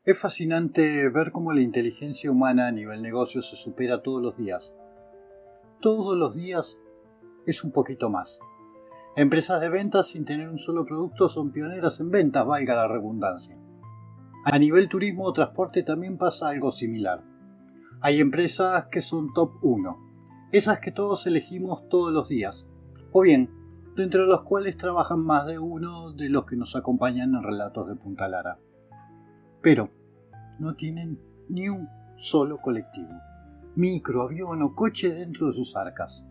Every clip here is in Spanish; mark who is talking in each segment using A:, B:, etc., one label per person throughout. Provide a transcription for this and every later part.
A: Es fascinante ver cómo la inteligencia humana a nivel negocio se supera todos los días. Todos los días es un poquito más. Empresas de ventas sin tener un solo producto son pioneras en ventas, valga la redundancia. A nivel turismo o transporte también pasa algo similar. Hay empresas que son top 1, esas que todos elegimos todos los días, o bien, dentro de los cuales trabajan más de uno de los que nos acompañan en Relatos de Punta Lara. Pero no tienen ni un solo colectivo, micro, avión o coche dentro de sus arcas.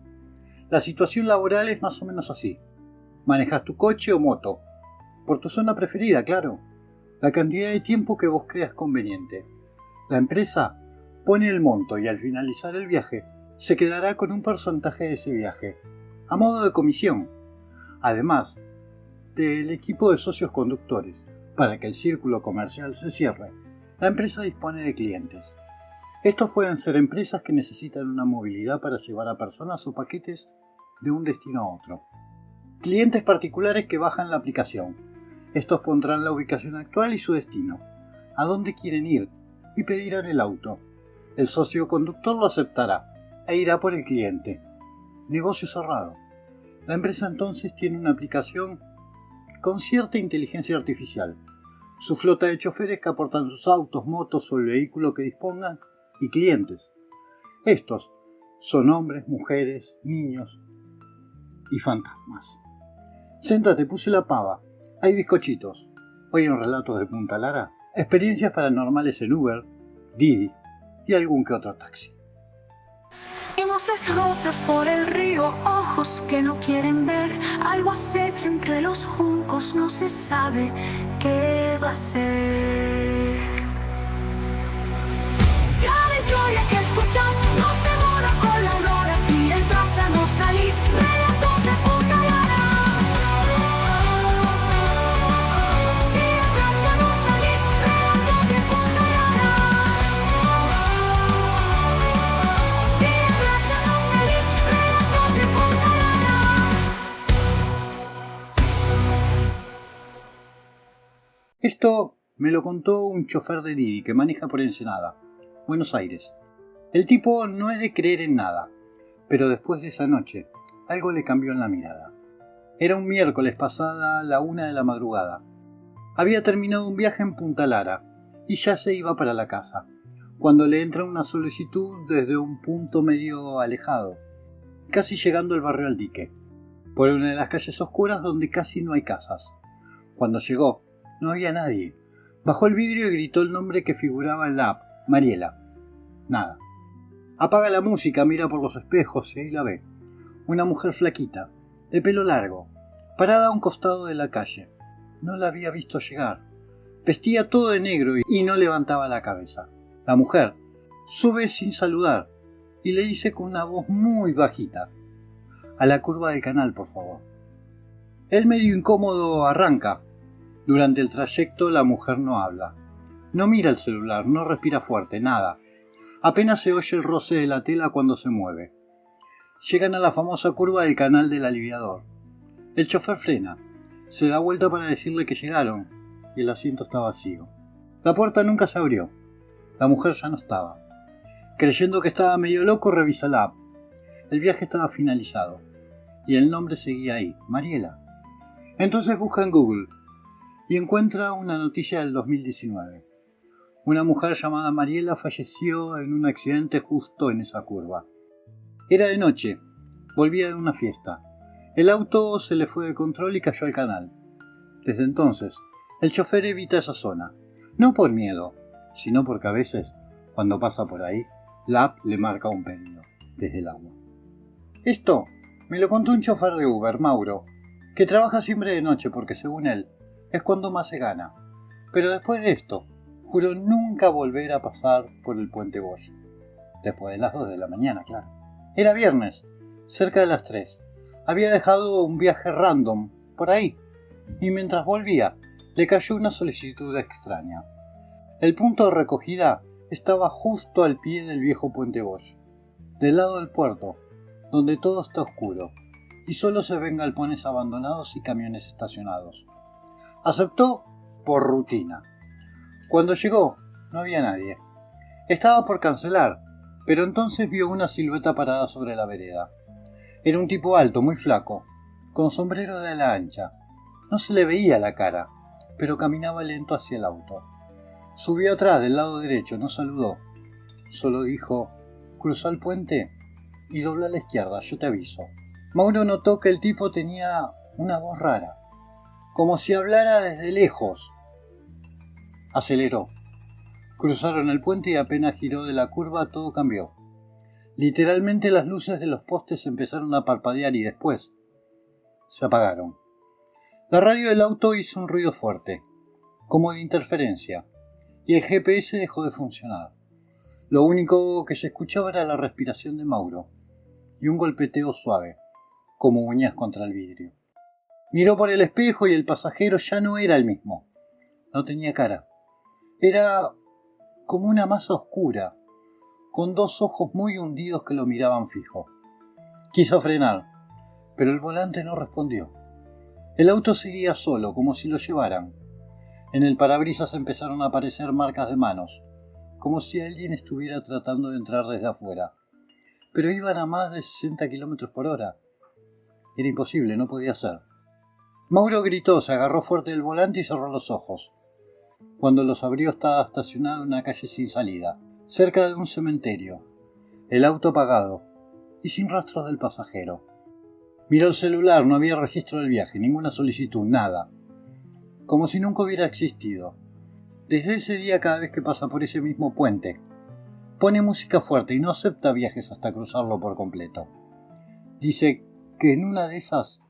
A: La situación laboral es más o menos así. Manejas tu coche o moto, por tu zona preferida, claro, la cantidad de tiempo que vos creas conveniente. La empresa pone el monto y al finalizar el viaje se quedará con un porcentaje de ese viaje, a modo de comisión, además del equipo de socios conductores. Para que el círculo comercial se cierre, la empresa dispone de clientes. Estos pueden ser empresas que necesitan una movilidad para llevar a personas o paquetes de un destino a otro. Clientes particulares que bajan la aplicación. Estos pondrán la ubicación actual y su destino, a dónde quieren ir, y pedirán el auto. El socio conductor lo aceptará e irá por el cliente. Negocio cerrado. La empresa entonces tiene una aplicación con cierta inteligencia artificial. Su flota de choferes que aportan sus autos, motos o el vehículo que dispongan y clientes. Estos son hombres, mujeres, niños y fantasmas. Séntate, puse la pava. Hay bizcochitos. Hoy en Relatos de Punta Lara, experiencias paranormales en Uber, Didi y algún que otro taxi.
B: Y voces rotas por el río, ojos que no quieren ver. Algo acecha entre los juncos, no se sabe qué va a ser. Cada historia que escuchas no se borra con la aurora. Si entras ya no salís. Relatos de Punta Lara. Si entras ya no salís. Relatos de Punta Lara. Si entras ya no salís. Relatos de Punta Lara.
A: Esto me lo contó un chofer de Didi que maneja por Ensenada, Buenos Aires. El tipo no es de creer en nada, pero después de esa noche, algo le cambió en la mirada. Era un miércoles pasada la 1 de la madrugada. Había terminado un viaje en Punta Lara y ya se iba para la casa, cuando le entra una solicitud desde un punto medio alejado, casi llegando al barrio Aldique, por una de las calles oscuras donde casi no hay casas. Cuando llegó, no había nadie. Bajó el vidrio y gritó el nombre que figuraba en la app, Mariela. Nada. Apaga la música, mira por los espejos y ahí la ve. Una mujer flaquita, de pelo largo, parada a un costado de la calle. No la había visto llegar. Vestía todo de negro y no levantaba la cabeza. La mujer sube sin saludar y le dice con una voz muy bajita: a la curva del canal, por favor. Él, medio incómodo, arranca. Durante el trayecto la mujer no habla. No mira el celular, no respira fuerte, nada. Apenas se oye el roce de la tela cuando se mueve. Llegan a la famosa curva del canal del aliviador. El chofer frena, se da vuelta para decirle que llegaron y el asiento está vacío. La puerta nunca se abrió. La mujer ya no estaba. Creyendo que estaba medio loco, revisa la app. El viaje estaba finalizado y el nombre seguía ahí, Mariela. Entonces busca en Google y encuentra una noticia del 2019. Una mujer llamada Mariela falleció en un accidente justo en esa curva. Era de noche, volvía de una fiesta. El auto se le fue de control y cayó al canal. Desde entonces, el chofer evita esa zona, no por miedo, sino porque a veces, cuando pasa por ahí, la app le marca un pedido desde el agua. Esto me lo contó un chofer de Uber, Mauro, que trabaja siempre de noche porque, según él, es cuando más se gana. Pero después de esto, juró nunca volver a pasar por el puente Bosch. Después de las 2 de la mañana, claro. Era viernes, cerca de las 3. Había dejado un viaje random por ahí, y mientras volvía, le cayó una solicitud extraña. El punto de recogida estaba justo al pie del viejo puente Bosch, del lado del puerto, donde todo está oscuro, y solo se ven galpones abandonados y camiones estacionados. Aceptó por rutina. Cuando llegó, no había nadie. Estaba por cancelar, pero entonces vio una silueta parada sobre la vereda. Era un tipo alto, muy flaco, con sombrero de ala ancha. No se le veía la cara, pero caminaba lento hacia el auto. Subió atrás, del lado derecho, no saludó. Solo dijo: «Cruza el puente y dobla a la izquierda, yo te aviso». Mauro notó que el tipo tenía una voz rara, como si hablara desde lejos. Aceleró. Cruzaron el puente y apenas giró de la curva todo cambió. Literalmente las luces de los postes empezaron a parpadear y después se apagaron. La radio del auto hizo un ruido fuerte, como de interferencia, y el GPS dejó de funcionar. Lo único que se escuchaba era la respiración de Mauro y un golpeteo suave, como uñas contra el vidrio. Miró por el espejo y el pasajero ya no era el mismo. No tenía cara. Era como una masa oscura, con dos ojos muy hundidos que lo miraban fijo. Quiso frenar, pero el volante no respondió. El auto seguía solo, como si lo llevaran. En el parabrisas empezaron a aparecer marcas de manos, como si alguien estuviera tratando de entrar desde afuera. Pero iban a más de 60 kilómetros por hora. Era imposible, no podía ser. Mauro gritó, se agarró fuerte del volante y cerró los ojos. Cuando los abrió estaba estacionado en una calle sin salida, cerca de un cementerio, el auto apagado y sin rastros del pasajero. Miró el celular, no había registro del viaje, ninguna solicitud, nada. Como si nunca hubiera existido. Desde ese día, cada vez que pasa por ese mismo puente, pone música fuerte y no acepta viajes hasta cruzarlo por completo. Dice que en una de esas,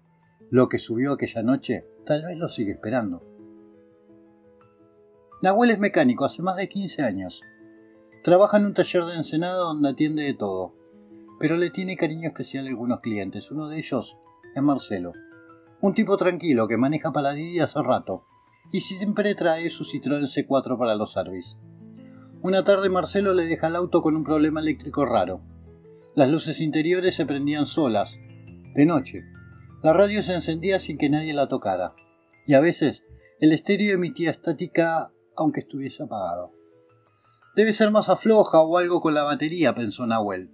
A: lo que subió aquella noche, tal vez lo sigue esperando. Nahuel es mecánico hace más de 15 años. Trabaja en un taller de Ensenada donde atiende de todo, pero le tiene cariño especial a algunos clientes. Uno de ellos es Marcelo, un tipo tranquilo que maneja para Didi hace rato y siempre trae su Citroën C4 para los service. Una tarde Marcelo le deja el auto con un problema eléctrico raro. Las luces interiores se prendían solas, de noche. La radio se encendía sin que nadie la tocara, y a veces el estéreo emitía estática aunque estuviese apagado. Debe ser masa floja o algo con la batería, pensó Nahuel.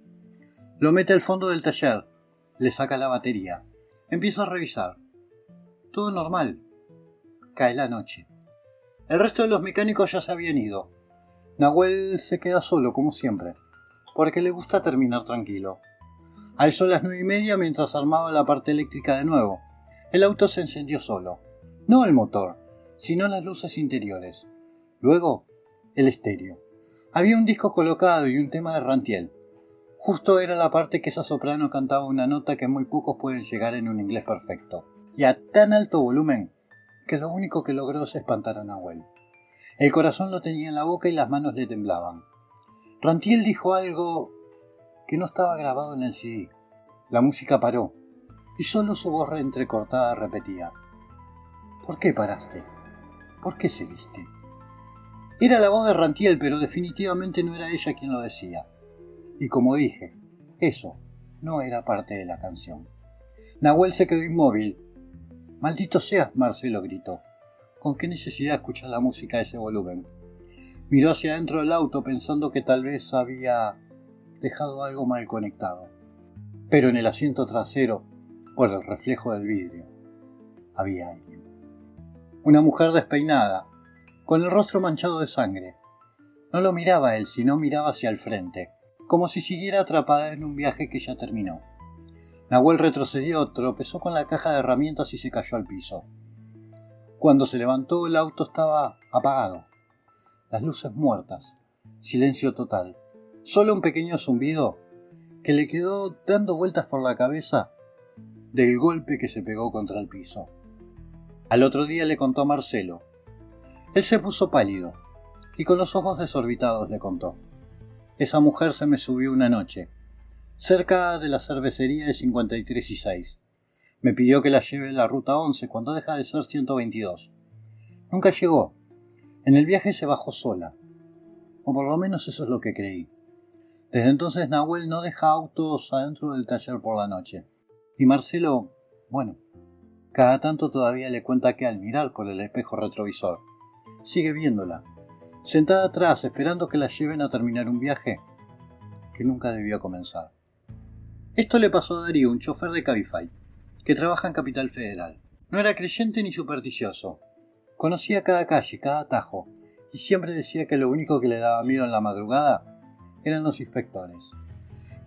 A: Lo mete al fondo del taller, le saca la batería, empieza a revisar. Todo normal. Cae la noche. El resto de los mecánicos ya se habían ido. Nahuel se queda solo, como siempre, porque le gusta terminar tranquilo. Alzó las 9:30 mientras armaba la parte eléctrica de nuevo. El auto se encendió solo. No el motor, sino las luces interiores. Luego, el estéreo. Había un disco colocado y un tema de Rantiel. Justo era la parte que esa soprano cantaba una nota que muy pocos pueden llegar en un inglés perfecto, y a tan alto volumen que lo único que logró es espantar a Nahuel. El corazón lo tenía en la boca y las manos le temblaban. Rantiel dijo algo que no estaba grabado en el CD. La música paró, y solo su voz entrecortada repetía: «¿Por qué paraste? ¿Por qué seguiste?». Era la voz de Rantiel, pero definitivamente no era ella quien lo decía. Y como dije, eso no era parte de la canción. Nahuel se quedó inmóvil. «Maldito seas», Marcelo gritó. «¿Con qué necesidad escuchar la música a ese volumen?». Miró hacia adentro del auto pensando que tal vez había dejado algo mal conectado. Pero en el asiento trasero, por el reflejo del vidrio, había alguien. Una mujer despeinada, con el rostro manchado de sangre. No lo miraba él, sino miraba hacia el frente, como si siguiera atrapada en un viaje que ya terminó. Nahuel retrocedió, tropezó con la caja de herramientas y se cayó al piso. Cuando se levantó, el auto estaba apagado. Las luces muertas. Silencio total. Solo un pequeño zumbido que le quedó dando vueltas por la cabeza del golpe que se pegó contra el piso. Al otro día le contó a Marcelo. Él se puso pálido y con los ojos desorbitados le contó: «Esa mujer se me subió una noche, cerca de la cervecería de 53 y 6. Me pidió que la lleve a la ruta 11 cuando deja de ser 122. Nunca llegó. En el viaje se bajó sola. O por lo menos eso es lo que creí. Desde entonces Nahuel no deja autos adentro del taller por la noche. Y Marcelo, bueno, cada tanto todavía le cuenta que al mirar por el espejo retrovisor, sigue viéndola. sentada atrás esperando que la lleven a terminar un viaje que nunca debió comenzar. Esto le pasó a Darío, un chofer de Cabify, que trabaja en Capital Federal. No era creyente ni supersticioso. Conocía cada calle, cada atajo, y siempre decía que lo único que le daba miedo en la madrugada eran los inspectores.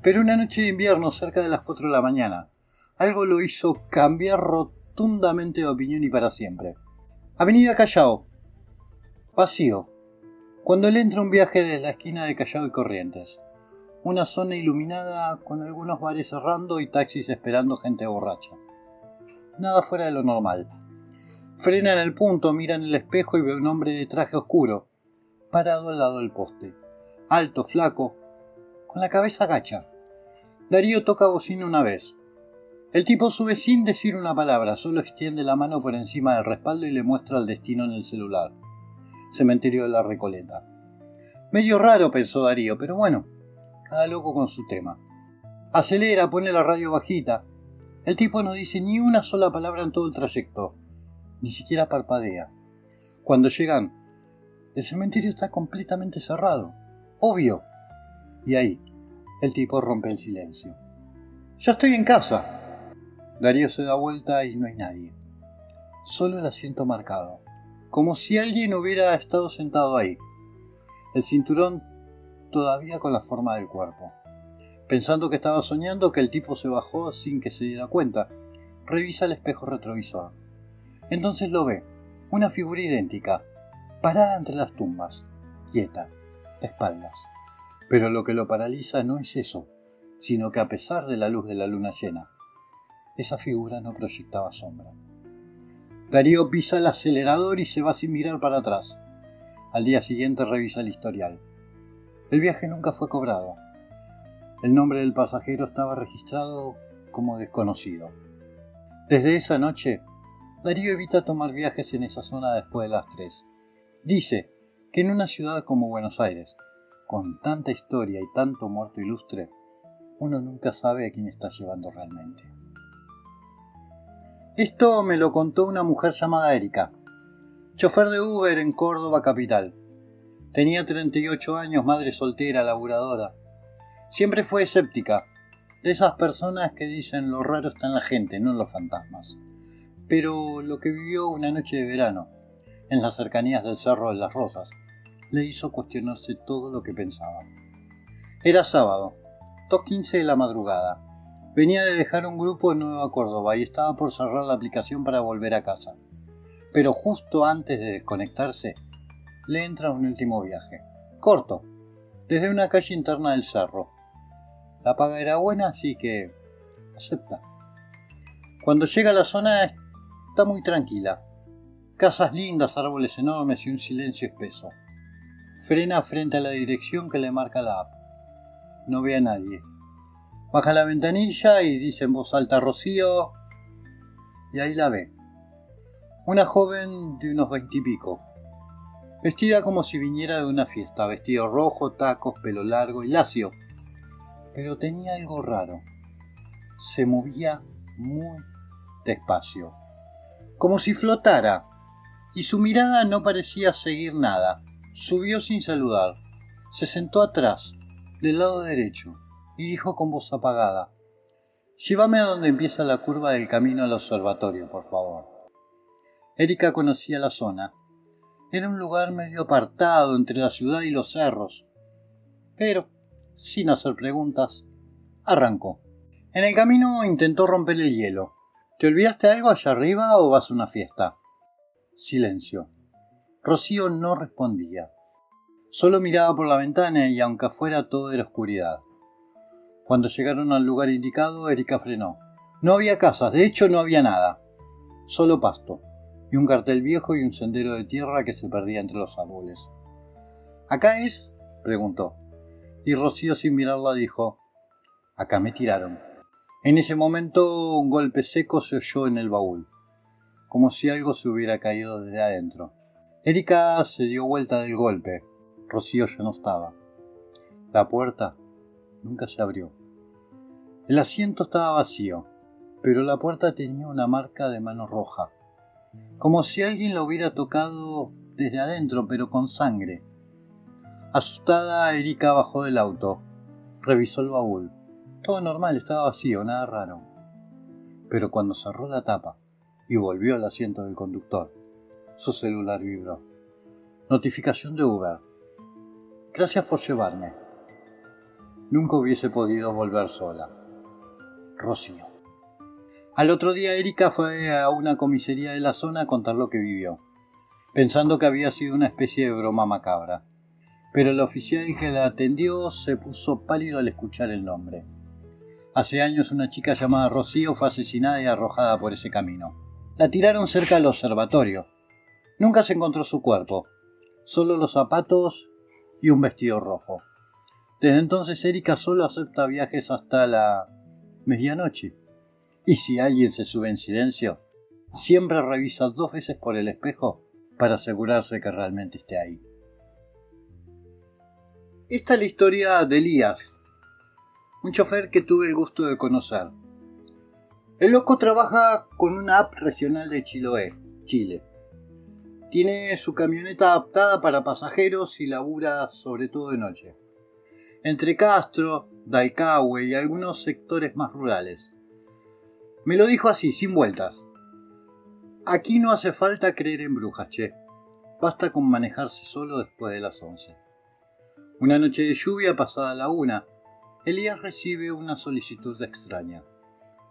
A: Pero una noche de invierno, cerca de las 4 de la mañana, algo lo hizo cambiar rotundamente de opinión y para siempre. Avenida Callao. Vacío. Cuando él entra un viaje desde la esquina de Callao y Corrientes. Una zona iluminada con algunos bares cerrando y taxis esperando gente borracha. Nada fuera de lo normal. Frena en el punto, mira en el espejo y ve a un hombre de traje oscuro, parado al lado del poste. Alto, flaco, con la cabeza gacha. Darío toca bocina una vez. El tipo sube sin decir una palabra, solo extiende la mano por encima del respaldo y le muestra el destino en el celular. Cementerio de la Recoleta. Medio raro, pensó Darío, pero bueno, cada loco con su tema. Acelera, pone la radio bajita. El tipo no dice ni una sola palabra en todo el trayecto, ni siquiera parpadea. Cuando llegan, el cementerio está completamente cerrado. Obvio. Y ahí, el tipo rompe el silencio. Ya estoy en casa. Darío se da vuelta y no hay nadie. Solo el asiento marcado. Como si alguien hubiera estado sentado ahí. El cinturón todavía con la forma del cuerpo. Pensando que estaba soñando, que el tipo se bajó sin que se diera cuenta. Revisa el espejo retrovisor. Entonces lo ve. Una figura idéntica. Parada entre las tumbas. Quieta. De espaldas. Pero lo que lo paraliza no es eso, sino que a pesar de la luz de la luna llena, esa figura no proyectaba sombra. Darío pisa el acelerador y se va sin mirar para atrás. Al día siguiente revisa el historial. El viaje nunca fue cobrado. El nombre del pasajero estaba registrado como desconocido. Desde esa noche, Darío evita tomar viajes en esa zona después de las 3. Dice que en una ciudad como Buenos Aires, con tanta historia y tanto muerto ilustre, uno nunca sabe a quién está llevando realmente. Esto me lo contó una mujer llamada Erika, chofer de Uber en Córdoba capital. Tenía 38 años, madre soltera, laburadora. Siempre fue escéptica, de esas personas que dicen lo raro está en la gente, no en los fantasmas. Pero lo que vivió una noche de verano, en las cercanías del Cerro de las Rosas, le hizo cuestionarse todo lo que pensaba. Era sábado, 2:15 de la madrugada. Venía de dejar un grupo en Nueva Córdoba y estaba por cerrar la aplicación para volver a casa. Pero justo antes de desconectarse, le entra un último viaje. Corto, desde una calle interna del cerro. La paga era buena, así que acepta. Cuando llega a la zona está muy tranquila. Casas lindas, árboles enormes y un silencio espeso. Frena frente a la dirección que le marca la app. No ve a nadie. Baja la ventanilla y dice en voz alta Rocío. Y ahí la ve. Una joven de unos 20 y pico. Vestida como si viniera de una fiesta. Vestido rojo, tacos, pelo largo y lacio. Pero tenía algo raro. Se movía muy despacio. Como si flotara. Y su mirada no parecía seguir nada. Subió sin saludar. Se sentó atrás, del lado derecho, y dijo con voz apagada: «Llévame a donde empieza la curva del camino al observatorio, por favor». Erika conocía la zona. Era un lugar medio apartado entre la ciudad y los cerros. Pero, sin hacer preguntas, arrancó. En el camino intentó romper el hielo. «¿Te olvidaste algo allá arriba o vas a una fiesta?» Silencio. Rocío no respondía. Solo miraba por la ventana y aunque afuera todo era oscuridad. Cuando llegaron al lugar indicado, Erika frenó. No había casas, de hecho no había nada. Solo pasto, y un cartel viejo y un sendero de tierra que se perdía entre los árboles. ¿Acá es?, preguntó. Y Rocío sin mirarla dijo: «Acá me tiraron». En ese momento un golpe seco se oyó en el baúl, como si algo se hubiera caído desde adentro. Erika se dio vuelta del golpe. Rocío ya no estaba. La puerta nunca se abrió. El asiento estaba vacío, pero la puerta tenía una marca de mano roja, como si alguien la hubiera tocado desde adentro, pero con sangre. Asustada, Erika bajó del auto, revisó el baúl. Todo normal, estaba vacío, nada raro. Pero cuando cerró la tapa y volvió al asiento del conductor, su celular vibró. Notificación de Uber. Gracias por llevarme. Nunca hubiese podido volver sola. Rocío. Al otro día Erika fue a una comisaría de la zona a contar lo que vivió, pensando que había sido una especie de broma macabra. Pero el oficial que la atendió se puso pálido al escuchar el nombre. Hace años una chica llamada Rocío fue asesinada y arrojada por ese camino. La tiraron cerca del observatorio. Nunca se encontró su cuerpo, solo los zapatos y un vestido rojo. Desde entonces Erika solo acepta viajes hasta la medianoche. Y si alguien se sube en silencio, siempre revisa 2 veces por el espejo para asegurarse que realmente esté ahí. Esta es la historia de Elías, un chofer que tuve el gusto de conocer. El loco trabaja con una app regional de Chiloé, Chile. Tiene su camioneta adaptada para pasajeros y labura sobre todo de noche. Entre Castro, Daicahue y algunos sectores más rurales. Me lo dijo así, sin vueltas. Aquí no hace falta creer en brujas, che. Basta con manejarse solo después de las 11. Una noche de lluvia pasada la 1, Elías recibe una solicitud extraña.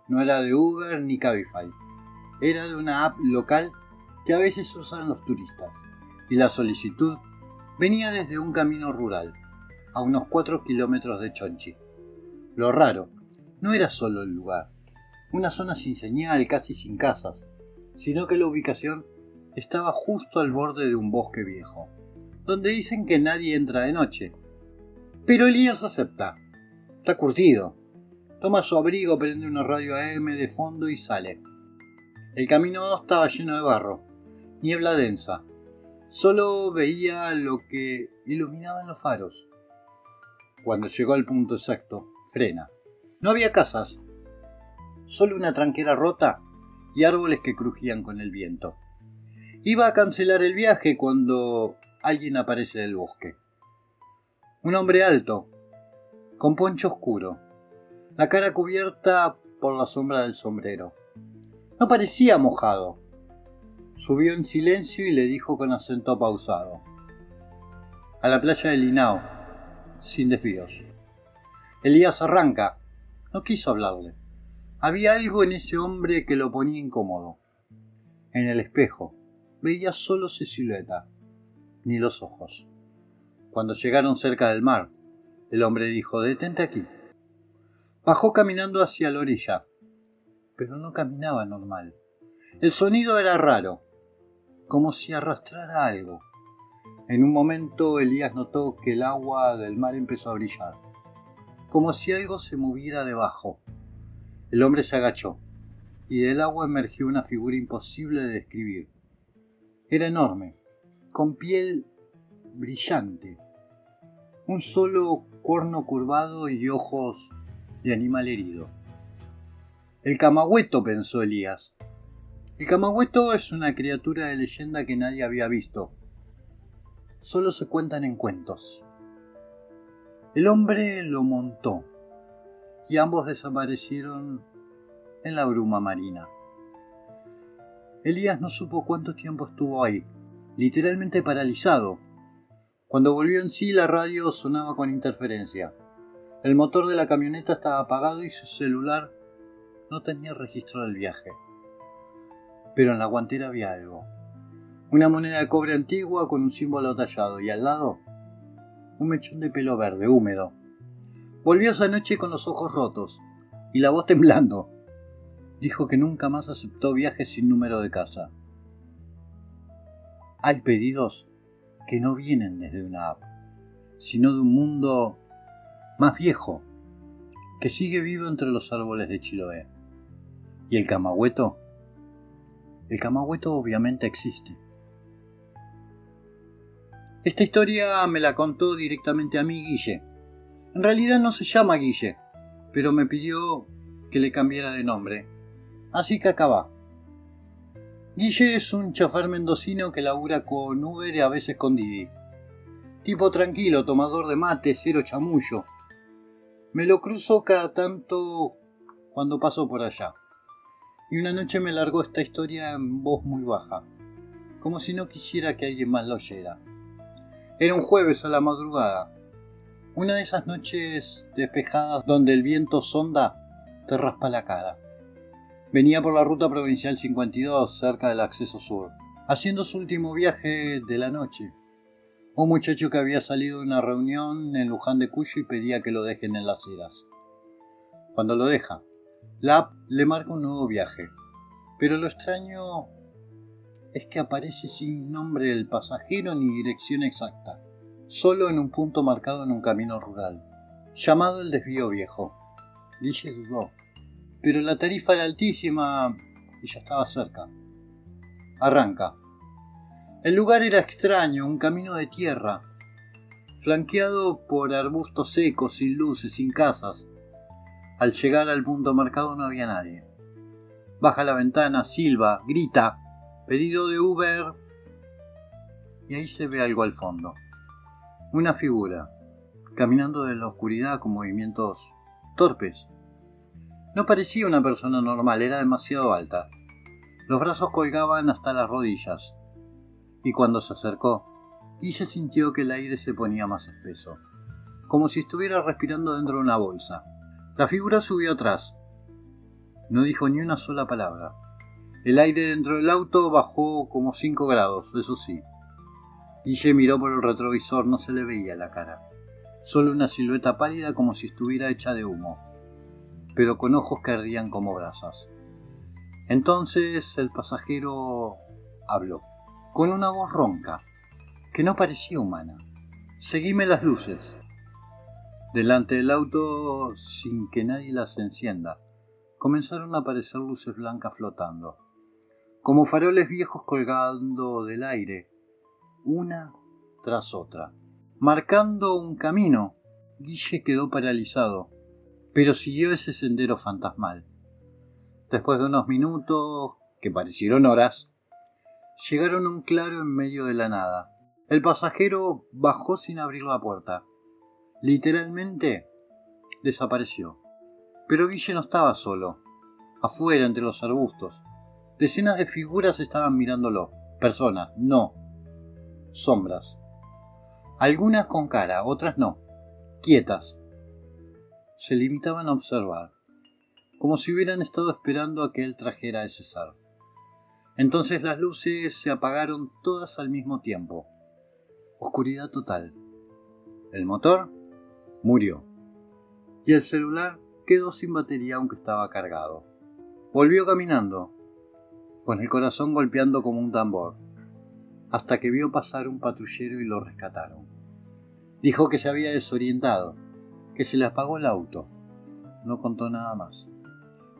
A: No era de Uber ni Cabify. Era de una app local que a veces usan los turistas. Y la solicitud venía desde un camino rural, a unos 4 kilómetros de Chonchi. Lo raro, no era solo el lugar, una zona sin señal, casi sin casas, sino que la ubicación estaba justo al borde de un bosque viejo, donde dicen que nadie entra de noche. Pero Elías acepta. Está curtido. Toma su abrigo, prende una radio AM de fondo y sale. El camino estaba lleno de barro, niebla densa. Solo veía lo que iluminaban los faros. Cuando llegó al punto exacto, frena. No había casas, solo una tranquera rota y árboles que crujían con el viento. Iba a cancelar el viaje cuando alguien aparece del bosque. Un hombre alto, con poncho oscuro, la cara cubierta por la sombra del sombrero. No parecía mojado. Subió en silencio y le dijo con acento pausado: a la playa de Linao, sin desvíos. Elías arranca. No quiso hablarle. Había algo en ese hombre que lo ponía incómodo. En el espejo veía solo su silueta, ni los ojos. Cuando llegaron cerca del mar, el hombre dijo: detente aquí. Bajó caminando hacia la orilla, pero no caminaba normal. El sonido era raro, como si arrastrara algo. En un momento Elías notó que el agua del mar empezó a brillar, como si algo se moviera debajo. El hombre se agachó, y del agua emergió una figura imposible de describir. Era enorme, con piel brillante, un solo cuerno curvado y ojos de animal herido. El camagüeto, pensó Elías. El camagüeto es una criatura de leyenda que nadie había visto. Solo se cuentan en cuentos. El hombre lo montó y ambos desaparecieron en la bruma marina. Elías no supo cuánto tiempo estuvo ahí, literalmente paralizado. Cuando volvió en sí, la radio sonaba con interferencia. El motor de la camioneta estaba apagado y su celular no tenía registro del viaje. Pero en la guantera había algo. Una moneda de cobre antigua con un símbolo tallado y al lado un mechón de pelo verde, húmedo. Volvió esa noche con los ojos rotos y la voz temblando. Dijo que nunca más aceptó viajes sin número de casa. Hay pedidos que no vienen desde una app, sino de un mundo más viejo, que sigue vivo entre los árboles de Chiloé. ¿Y el camagüeto? El camagüeto obviamente existe. Esta historia me la contó directamente a mí Guille. En realidad no se llama Guille, pero me pidió que le cambiara de nombre. Así que acá va. Guille es un chofer mendocino que labura con Uber y a veces con Didi. Tipo tranquilo, tomador de mate, cero chamullo. Me lo cruzo cada tanto cuando paso por allá. Y una noche me largó esta historia en voz muy baja, como si no quisiera que alguien más lo oyera. Era un jueves a la madrugada, una de esas noches despejadas donde el viento sonda te raspa la cara. Venía por la ruta provincial 52, cerca del acceso sur, haciendo su último viaje de la noche. Un muchacho que había salido de una reunión en Luján de Cuyo y pedía que lo dejen en Las Heras. Cuando lo deja, la app le marca un nuevo viaje, pero lo extraño es que aparece sin nombre del pasajero ni dirección exacta, solo en un punto marcado en un camino rural, llamado el Desvío Viejo. Guille dudó, pero la tarifa era altísima y ya estaba cerca. Arranca. El lugar era extraño, un camino de tierra, flanqueado por arbustos secos, sin luces, sin casas. Al llegar al punto marcado no había nadie. Baja la ventana, silba, grita, pedido de Uber, y ahí se ve algo al fondo. Una figura, caminando en la oscuridad con movimientos torpes. No parecía una persona normal, era demasiado alta. Los brazos colgaban hasta las rodillas, y cuando se acercó, Guille sintió que el aire se ponía más espeso, como si estuviera respirando dentro de una bolsa. La figura subió atrás. No dijo ni una sola palabra. El aire dentro del auto bajó como 5 grados, eso sí. Guille miró por el retrovisor, no se le veía la cara. Solo una silueta pálida como si estuviera hecha de humo, pero con ojos que ardían como brasas. Entonces el pasajero habló, con una voz ronca, que no parecía humana. Seguime las luces. Delante del auto, sin que nadie las encienda, comenzaron a aparecer luces blancas flotando, como faroles viejos colgando del aire, una tras otra, marcando un camino. Guille quedó paralizado, pero siguió ese sendero fantasmal. Después de unos minutos, que parecieron horas, llegaron a un claro en medio de la nada. El pasajero bajó sin abrir la puerta. Literalmente desapareció. Pero Guille no estaba solo. Afuera, entre los arbustos, decenas de figuras estaban mirándolo. Personas, no. Sombras. Algunas con cara, otras no. Quietas. Se limitaban a observar, como si hubieran estado esperando a que él trajera a ese ser. Entonces las luces se apagaron todas al mismo tiempo. Oscuridad total. El motor murió. Y el celular quedó sin batería aunque estaba cargado. Volvió caminando, con el corazón golpeando como un tambor, hasta que vio pasar un patrullero y lo rescataron. Dijo que se había desorientado, que se le apagó el auto. No contó nada más.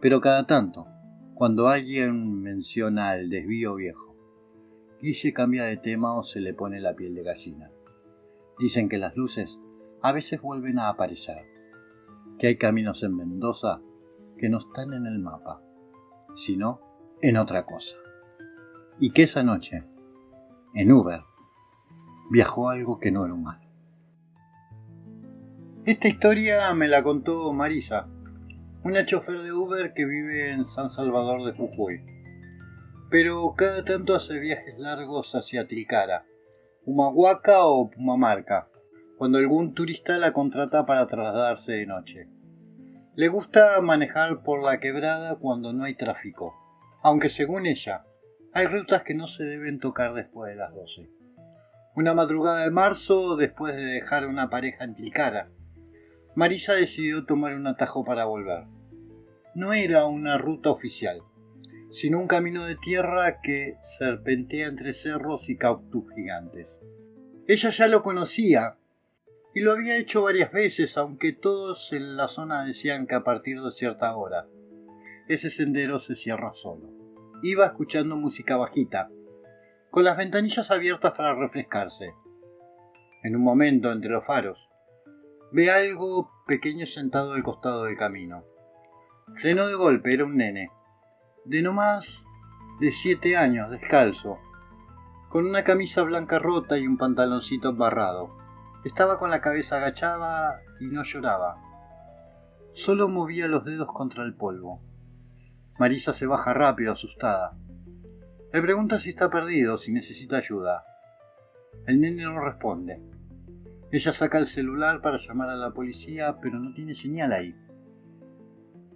A: Pero cada tanto, cuando alguien menciona el Desvío Viejo, Guille cambia de tema o se le pone la piel de gallina. Dicen que las luces a veces vuelven a aparecer, que hay caminos en Mendoza que no están en el mapa, sino en otra cosa. Y que esa noche, en Uber, viajó algo que no era humano. Esta historia me la contó Marisa, una chofer de Uber que vive en San Salvador de Jujuy, pero cada tanto hace viajes largos hacia Tilcara, Humahuaca o Pumamarca, cuando algún turista la contrata para trasladarse de noche. Le gusta manejar por la quebrada cuando no hay tráfico, aunque según ella, hay rutas que no se deben tocar después de las 12. Una madrugada de marzo, después de dejar a una pareja en Tilcara, Marisa decidió tomar un atajo para volver. No era una ruta oficial, sino un camino de tierra que serpentea entre cerros y cactus gigantes. Ella ya lo conocía y lo había hecho varias veces, aunque todos en la zona decían que a partir de cierta hora ese sendero se cierra solo. Iba escuchando música bajita, con las ventanillas abiertas para refrescarse. En un momento, entre los faros, ve algo pequeño sentado al costado del camino. Frenó de golpe, era un nene, de no más de 7 años, descalzo, con una camisa blanca rota y un pantaloncito embarrado. Estaba con la cabeza agachada y no lloraba. Solo movía los dedos contra el polvo. Marisa se baja rápido, asustada. Le pregunta si está perdido, si necesita ayuda. El nene no responde. Ella saca el celular para llamar a la policía, pero no tiene señal ahí.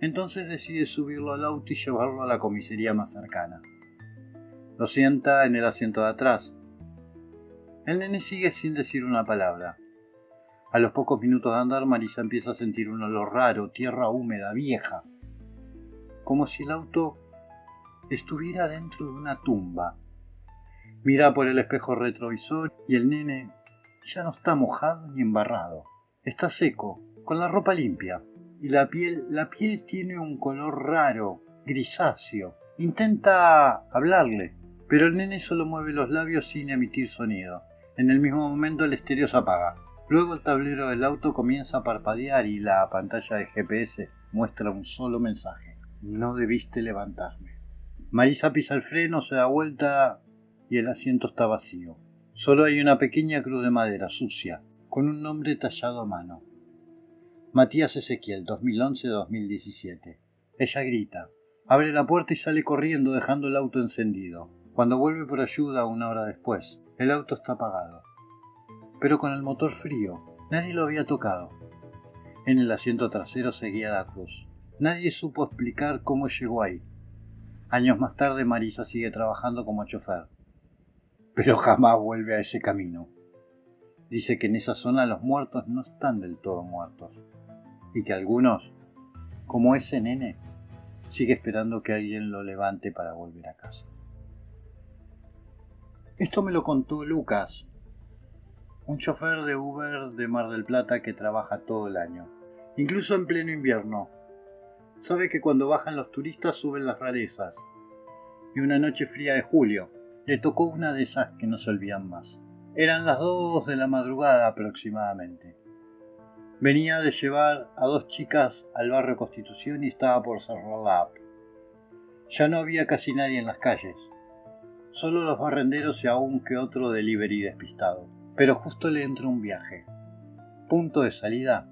A: Entonces decide subirlo al auto y llevarlo a la comisaría más cercana. Lo sienta en el asiento de atrás. El nene sigue sin decir una palabra. A los pocos minutos de andar, Marisa empieza a sentir un olor raro, tierra húmeda, vieja. Como si el auto estuviera dentro de una tumba. Mira por el espejo retrovisor y el nene ya no está mojado ni embarrado. Está seco, con la ropa limpia. Y la piel tiene un color raro, grisáceo. Intenta hablarle, pero el nene solo mueve los labios sin emitir sonido. En el mismo momento el estéreo se apaga. Luego el tablero del auto comienza a parpadear y la pantalla del GPS muestra un solo mensaje. No debiste levantarme. Marisa pisa el freno, se da vuelta y el asiento está vacío. Solo hay una pequeña cruz de madera sucia, con un nombre tallado a mano. Matías Ezequiel, 2011-2017. Ella grita, abre la puerta y sale corriendo dejando el auto encendido. Cuando vuelve por ayuda 1 hora después, el auto está apagado, pero con el motor frío. Nadie lo había tocado. En el asiento trasero seguía la cruz. Nadie supo explicar cómo llegó ahí. Años más tarde Marisa sigue trabajando como chofer, pero jamás vuelve a ese camino. Dice que en esa zona los muertos no están del todo muertos, y que algunos, como ese nene, sigue esperando que alguien lo levante para volver a casa. Esto me lo contó Lucas, un chofer de Uber de Mar del Plata que trabaja todo el año, incluso en pleno invierno. Sabe que cuando bajan los turistas suben las rarezas, y una noche fría de julio le tocó una de esas que no se olvidan más. Eran las 2 de la madrugada aproximadamente. Venía de llevar a 2 chicas al barrio Constitución y estaba por cerrar la app. Ya no había casi nadie en las calles, solo los barrenderos y aún que otro delivery despistado. Pero justo le entró un viaje. Punto de salida: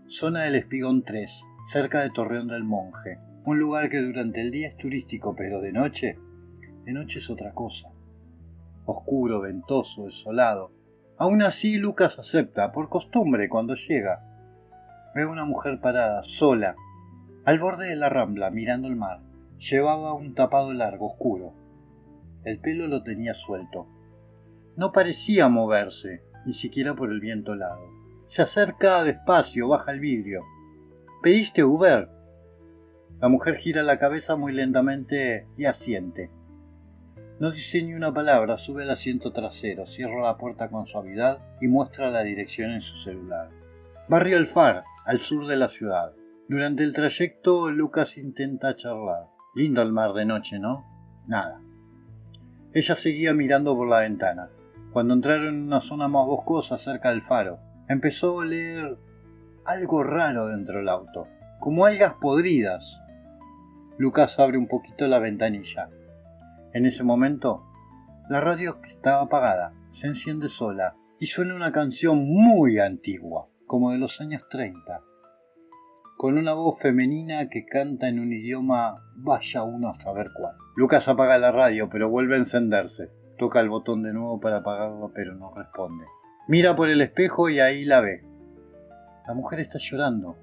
A: zona del Espigón 3, cerca de Torreón del Monje. Un lugar que durante el día es turístico, pero de noche es otra cosa. Oscuro, ventoso, desolado. Aún así Lucas acepta, por costumbre, cuando llega. Ve a una mujer parada, sola, al borde de la rambla, mirando el mar. Llevaba un tapado largo, oscuro. El pelo lo tenía suelto. No parecía moverse, ni siquiera por el viento helado. Se acerca despacio, baja el vidrio. ¿Pediste Uber? La mujer gira la cabeza muy lentamente y asiente. No dice ni una palabra, sube al asiento trasero, cierra la puerta con suavidad y muestra la dirección en su celular. Barrio El Far, al sur de la ciudad. Durante el trayecto, Lucas intenta charlar. Lindo el mar de noche, ¿no? Nada. Ella seguía mirando por la ventana. Cuando entraron en una zona más boscosa cerca del faro, empezó a oler algo raro dentro del auto, como algas podridas. Lucas abre un poquito la ventanilla. En ese momento, la radio, que estaba apagada, se enciende sola y suena una canción muy antigua, como de los años 30, con una voz femenina que canta en un idioma vaya uno a saber cuál. Lucas apaga la radio, pero vuelve a encenderse. Toca el botón de nuevo para apagarlo, pero no responde. Mira por el espejo y ahí la ve. La mujer está llorando,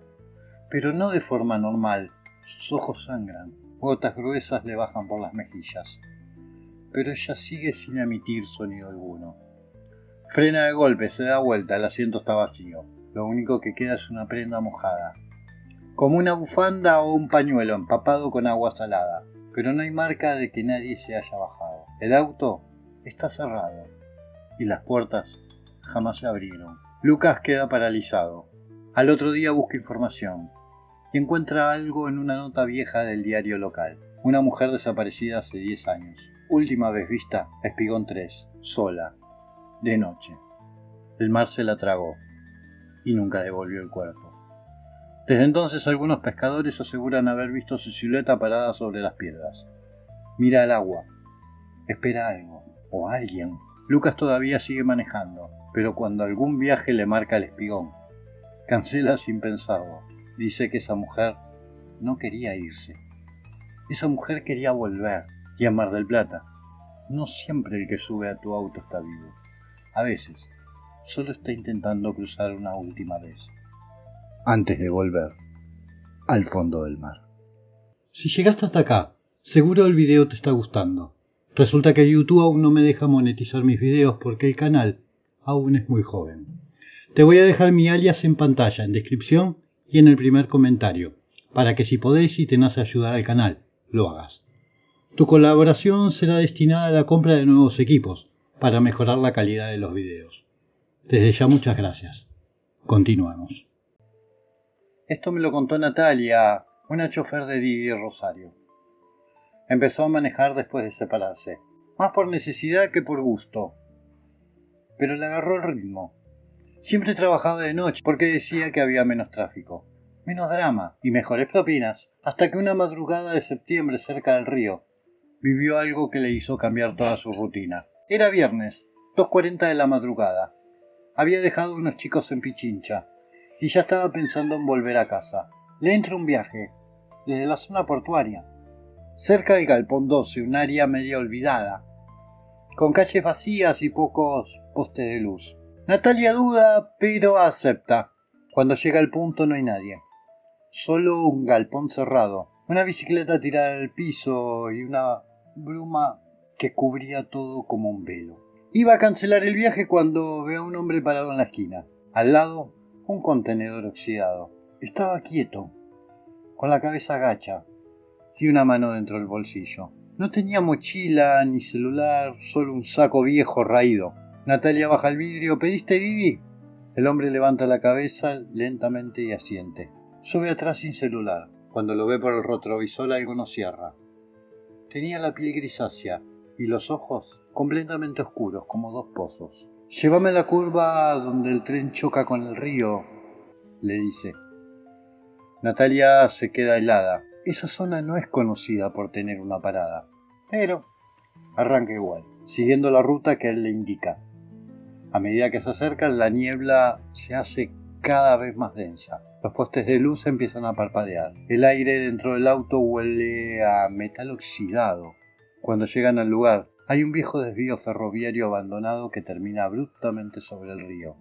A: pero no de forma normal. Sus ojos sangran, gotas gruesas le bajan por las mejillas, pero ella sigue sin emitir sonido alguno. Frena de golpe, se da vuelta, el asiento está vacío. Lo único que queda es una prenda mojada, como una bufanda o un pañuelo empapado con agua salada, pero no hay marca de que nadie se haya bajado. El auto está cerrado y las puertas jamás se abrieron. Lucas queda paralizado. Al otro día busca información y encuentra algo en una nota vieja del diario local. Una mujer desaparecida hace 10 años. Última vez vista, Espigón 3, sola, de noche. El mar se la tragó y nunca devolvió el cuerpo. Desde entonces algunos pescadores aseguran haber visto su silueta parada sobre las piedras. Mira al agua, espera algo o alguien. Lucas todavía sigue manejando, pero cuando algún viaje le marca el espigón, cancela sin pensarlo. Dice que esa mujer no quería irse. Esa mujer quería volver. Y a Mar del Plata, no siempre el que sube a tu auto está vivo. A veces, solo está intentando cruzar una última vez, antes de volver al fondo del mar. Si llegaste hasta acá, seguro el video te está gustando. Resulta que YouTube aún no me deja monetizar mis videos porque el canal aún es muy joven. Te voy a dejar mi alias en pantalla, en descripción y en el primer comentario, para que si podéis y te nace ayudar al canal, lo hagas. Tu colaboración será destinada a la compra de nuevos equipos para mejorar la calidad de los videos. Desde ya muchas gracias. Continuamos. Esto me lo contó Natalia, una chofer de Didi Rosario. Empezó a manejar después de separarse, más por necesidad que por gusto. Pero le agarró el ritmo. Siempre trabajaba de noche porque decía que había menos tráfico, menos drama y mejores propinas, hasta que una madrugada de septiembre cerca del río vivió algo que le hizo cambiar toda su rutina. Era viernes, 2:40 de la madrugada. Había dejado unos chicos en Pichincha y ya estaba pensando en volver a casa. Le entra un viaje desde la zona portuaria, cerca del Galpón 12, un área medio olvidada, con calles vacías y pocos postes de luz. Natalia duda, pero acepta. Cuando llega al punto no hay nadie. Solo un galpón cerrado, una bicicleta tirada al piso y una bruma que cubría todo como un velo. Iba a cancelar el viaje cuando ve a un hombre parado en la esquina. Al lado, un contenedor oxidado. Estaba quieto, con la cabeza agacha y una mano dentro del bolsillo. No tenía mochila ni celular, solo un saco viejo raído. Natalia baja el vidrio. ¿Pediste Didi? El hombre levanta la cabeza lentamente y asiente. Sube atrás sin celular. Cuando lo ve por el retrovisor algo no cierra. Tenía la piel grisácea y los ojos completamente oscuros como dos pozos. Llévame a la curva donde el tren choca con el río, le dice. Natalia se queda helada. Esa zona no es conocida por tener una parada, pero arranca igual, siguiendo la ruta que él le indica. A medida que se acercan, la niebla se hace cada vez más densa. Los postes de luz empiezan a parpadear. El aire dentro del auto huele a metal oxidado. Cuando llegan al lugar, hay un viejo desvío ferroviario abandonado que termina abruptamente sobre el río.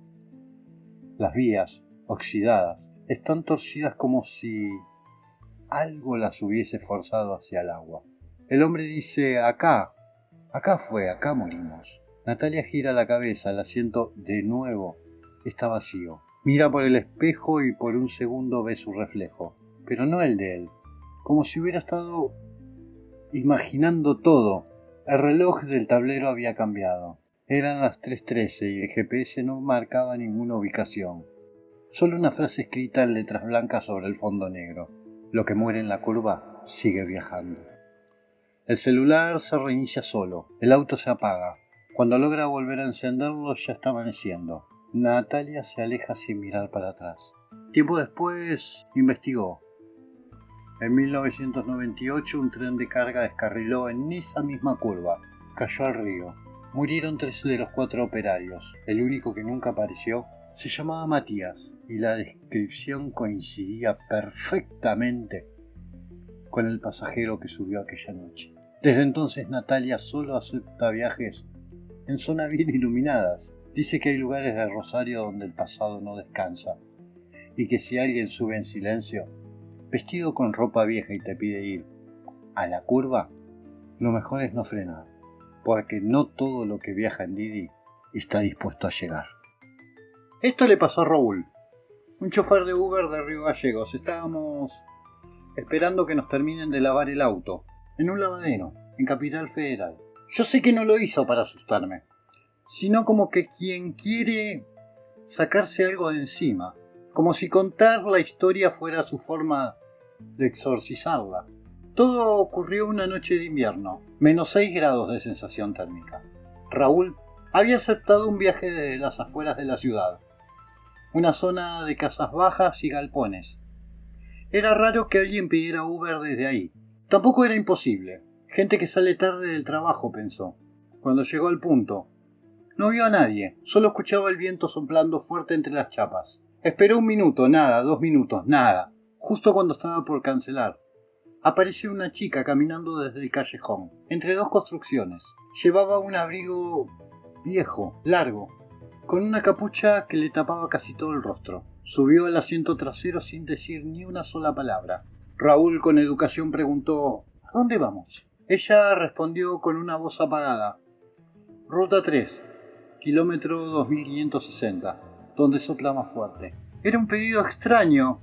A: Las vías, oxidadas, están torcidas como si algo las hubiese forzado hacia el agua. El hombre dice: acá fue, acá morimos. Natalia gira la cabeza, el asiento de nuevo está vacío. Mira por el espejo y por un segundo ve su reflejo, pero no el de él, como si hubiera estado imaginando todo. El reloj del tablero había cambiado. Eran las 3:13 y el GPS no marcaba ninguna ubicación. Solo una frase escrita en letras blancas sobre el fondo negro. Lo que muere en la curva sigue viajando. El celular se reinicia solo. El auto se apaga. Cuando logra volver a encenderlo ya está amaneciendo. Natalia se aleja sin mirar para atrás. Tiempo después investigó. En 1998 un tren de carga descarriló en esa misma curva. Cayó al río. Murieron 3 de los 4 operarios. El único que nunca apareció se llamaba Matías y la descripción coincidía perfectamente con el pasajero que subió aquella noche. Desde entonces Natalia solo acepta viajes en zonas bien iluminadas. Dice que hay lugares de Rosario donde el pasado no descansa y que si alguien sube en silencio, vestido con ropa vieja y te pide ir a la curva, lo mejor es no frenar, porque no todo lo que viaja en Didi está dispuesto a llegar. Esto le pasó a Raúl, un chofer de Uber de Río Gallegos. Estábamos esperando que nos terminen de lavar el auto en un lavadero en Capital Federal. Yo sé que no lo hizo para asustarme, sino como que quien quiere sacarse algo de encima, como si contar la historia fuera su forma de exorcizarla. Todo ocurrió una noche de invierno, -6 grados de sensación térmica. Raúl había aceptado un viaje desde las afueras de la ciudad, una zona de casas bajas y galpones. Era raro que alguien pidiera Uber desde ahí. Tampoco era imposible. Gente que sale tarde del trabajo, pensó. Cuando llegó al punto, No vio a nadie, solo escuchaba el viento soplando fuerte entre las chapas. Esperó 1 minuto, nada, 2 minutos, nada. Justo cuando estaba por cancelar, apareció una chica caminando desde el callejón, entre dos construcciones. Llevaba un abrigo viejo, largo, con una capucha que le tapaba casi todo el rostro. Subió al asiento trasero sin decir ni una sola palabra. Raúl, con educación, preguntó: ¿A dónde vamos? Ella respondió con una voz apagada: Ruta 3, kilómetro 2560, donde sopla más fuerte. Era un pedido extraño.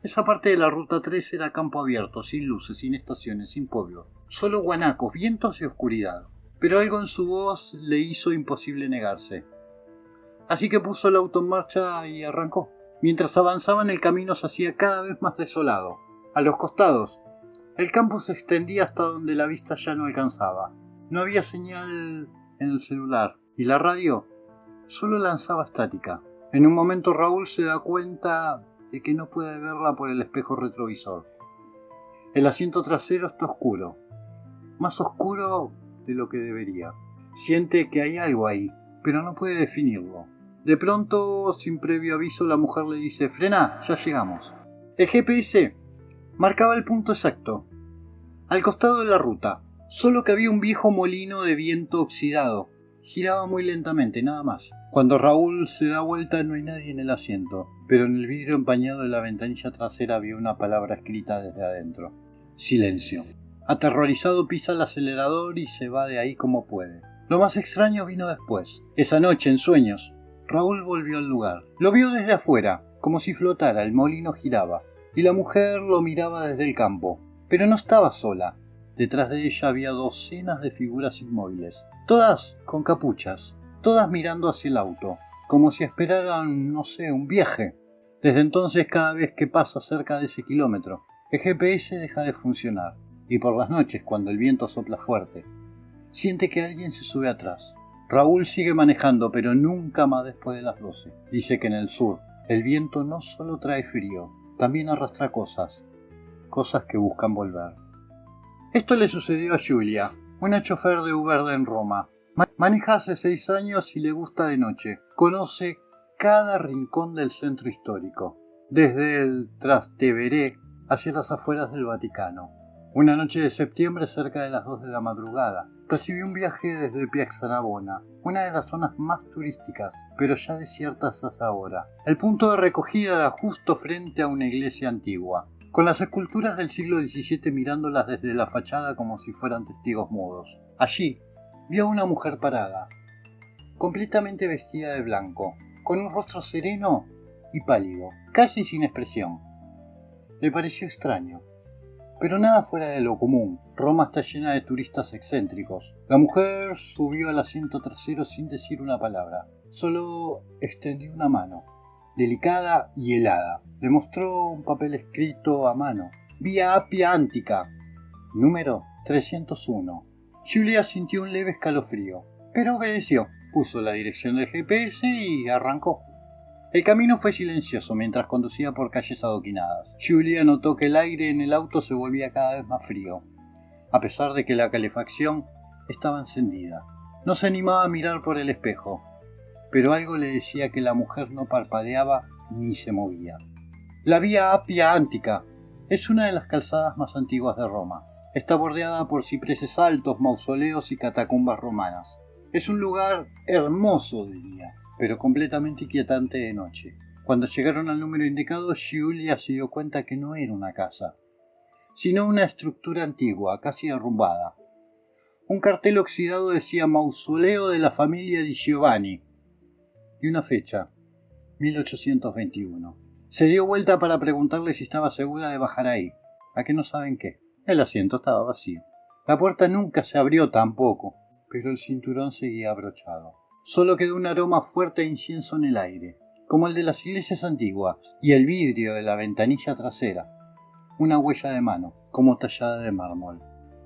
A: Esa parte de la Ruta 3 era campo abierto, sin luces, sin estaciones, sin pueblo. Solo guanacos, vientos y oscuridad. Pero algo en su voz le hizo imposible negarse. Así que puso el auto en marcha y arrancó. Mientras avanzaban, el camino se hacía cada vez más desolado. A los costados, el campo se extendía hasta donde la vista ya no alcanzaba. No había señal en el celular y la radio solo lanzaba estática. En un momento Raúl se da cuenta de que no puede verla por el espejo retrovisor. El asiento trasero está oscuro, más oscuro de lo que debería. Siente que hay algo ahí, pero no puede definirlo. De pronto, sin previo aviso, la mujer le dice: «Frena, ya llegamos». El GPS marcaba el punto exacto, al costado de la ruta, solo que había un viejo molino de viento oxidado. Giraba muy lentamente, nada más. Cuando Raúl se da vuelta, no hay nadie en el asiento, pero en el vidrio empañado de la ventanilla trasera había una palabra escrita desde adentro: silencio. Aterrorizado, pisa el acelerador y se va de ahí como puede. Lo más extraño vino después. Esa noche, en sueños, Raúl volvió al lugar. Lo vio desde afuera, como si flotara. El molino giraba y la mujer lo miraba desde el campo. Pero no estaba sola. Detrás de ella había docenas de figuras inmóviles, todas con capuchas, todas mirando hacia el auto, como si esperaran, no sé, un viaje. Desde entonces, cada vez que pasa cerca de ese kilómetro, el GPS deja de funcionar, y por las noches, cuando el viento sopla fuerte, siente que alguien se sube atrás. Raúl sigue manejando, pero nunca más después de las 12. Dice que en el sur, el viento no solo trae frío, también arrastra cosas que buscan volver. Esto le sucedió a Julia, una chofer de Uber en Roma. Maneja hace 6 años y le gusta de noche. Conoce cada rincón del centro histórico, desde el Trastevere hacia las afueras del Vaticano. Una noche de septiembre, cerca de las 2 de la madrugada, recibió un viaje desde Piazza Navona, una de las zonas más turísticas, pero ya desiertas hasta ahora. El punto de recogida era justo frente a una iglesia antigua, con las esculturas del siglo XVII mirándolas desde la fachada como si fueran testigos mudos. Allí vio a una mujer parada, completamente vestida de blanco, con un rostro sereno y pálido, casi sin expresión. Le pareció extraño, pero nada fuera de lo común. Roma está llena de turistas excéntricos. La mujer subió al asiento trasero sin decir una palabra. Solo extendió una mano, delicada y helada. Le mostró un papel escrito a mano: Vía Appia Antica, número 301. Julia sintió un leve escalofrío, pero obedeció. Puso la dirección del GPS y arrancó. El camino fue silencioso mientras conducía por calles adoquinadas. Julia notó que el aire en el auto se volvía cada vez más frío, a pesar de que la calefacción estaba encendida. No se animaba a mirar por el espejo, pero algo le decía que la mujer no parpadeaba ni se movía. La Vía Appia Antica es una de las calzadas más antiguas de Roma. Está bordeada por cipreses altos, mausoleos y catacumbas romanas. Es un lugar hermoso de día, pero completamente inquietante de noche. Cuando llegaron al número indicado, Julia se dio cuenta que no era una casa, sino una estructura antigua, casi derrumbada. Un cartel oxidado decía Mausoleo de la familia di Giovanni y una fecha, 1821. Se dio vuelta para preguntarle si estaba segura de bajar ahí. ¿A que no saben qué? El asiento estaba vacío. La puerta nunca se abrió tampoco, pero el cinturón seguía abrochado. Solo quedó un aroma fuerte a incienso en el aire, como el de las iglesias antiguas, y el vidrio de la ventanilla trasera. Una huella de mano, como tallada de mármol.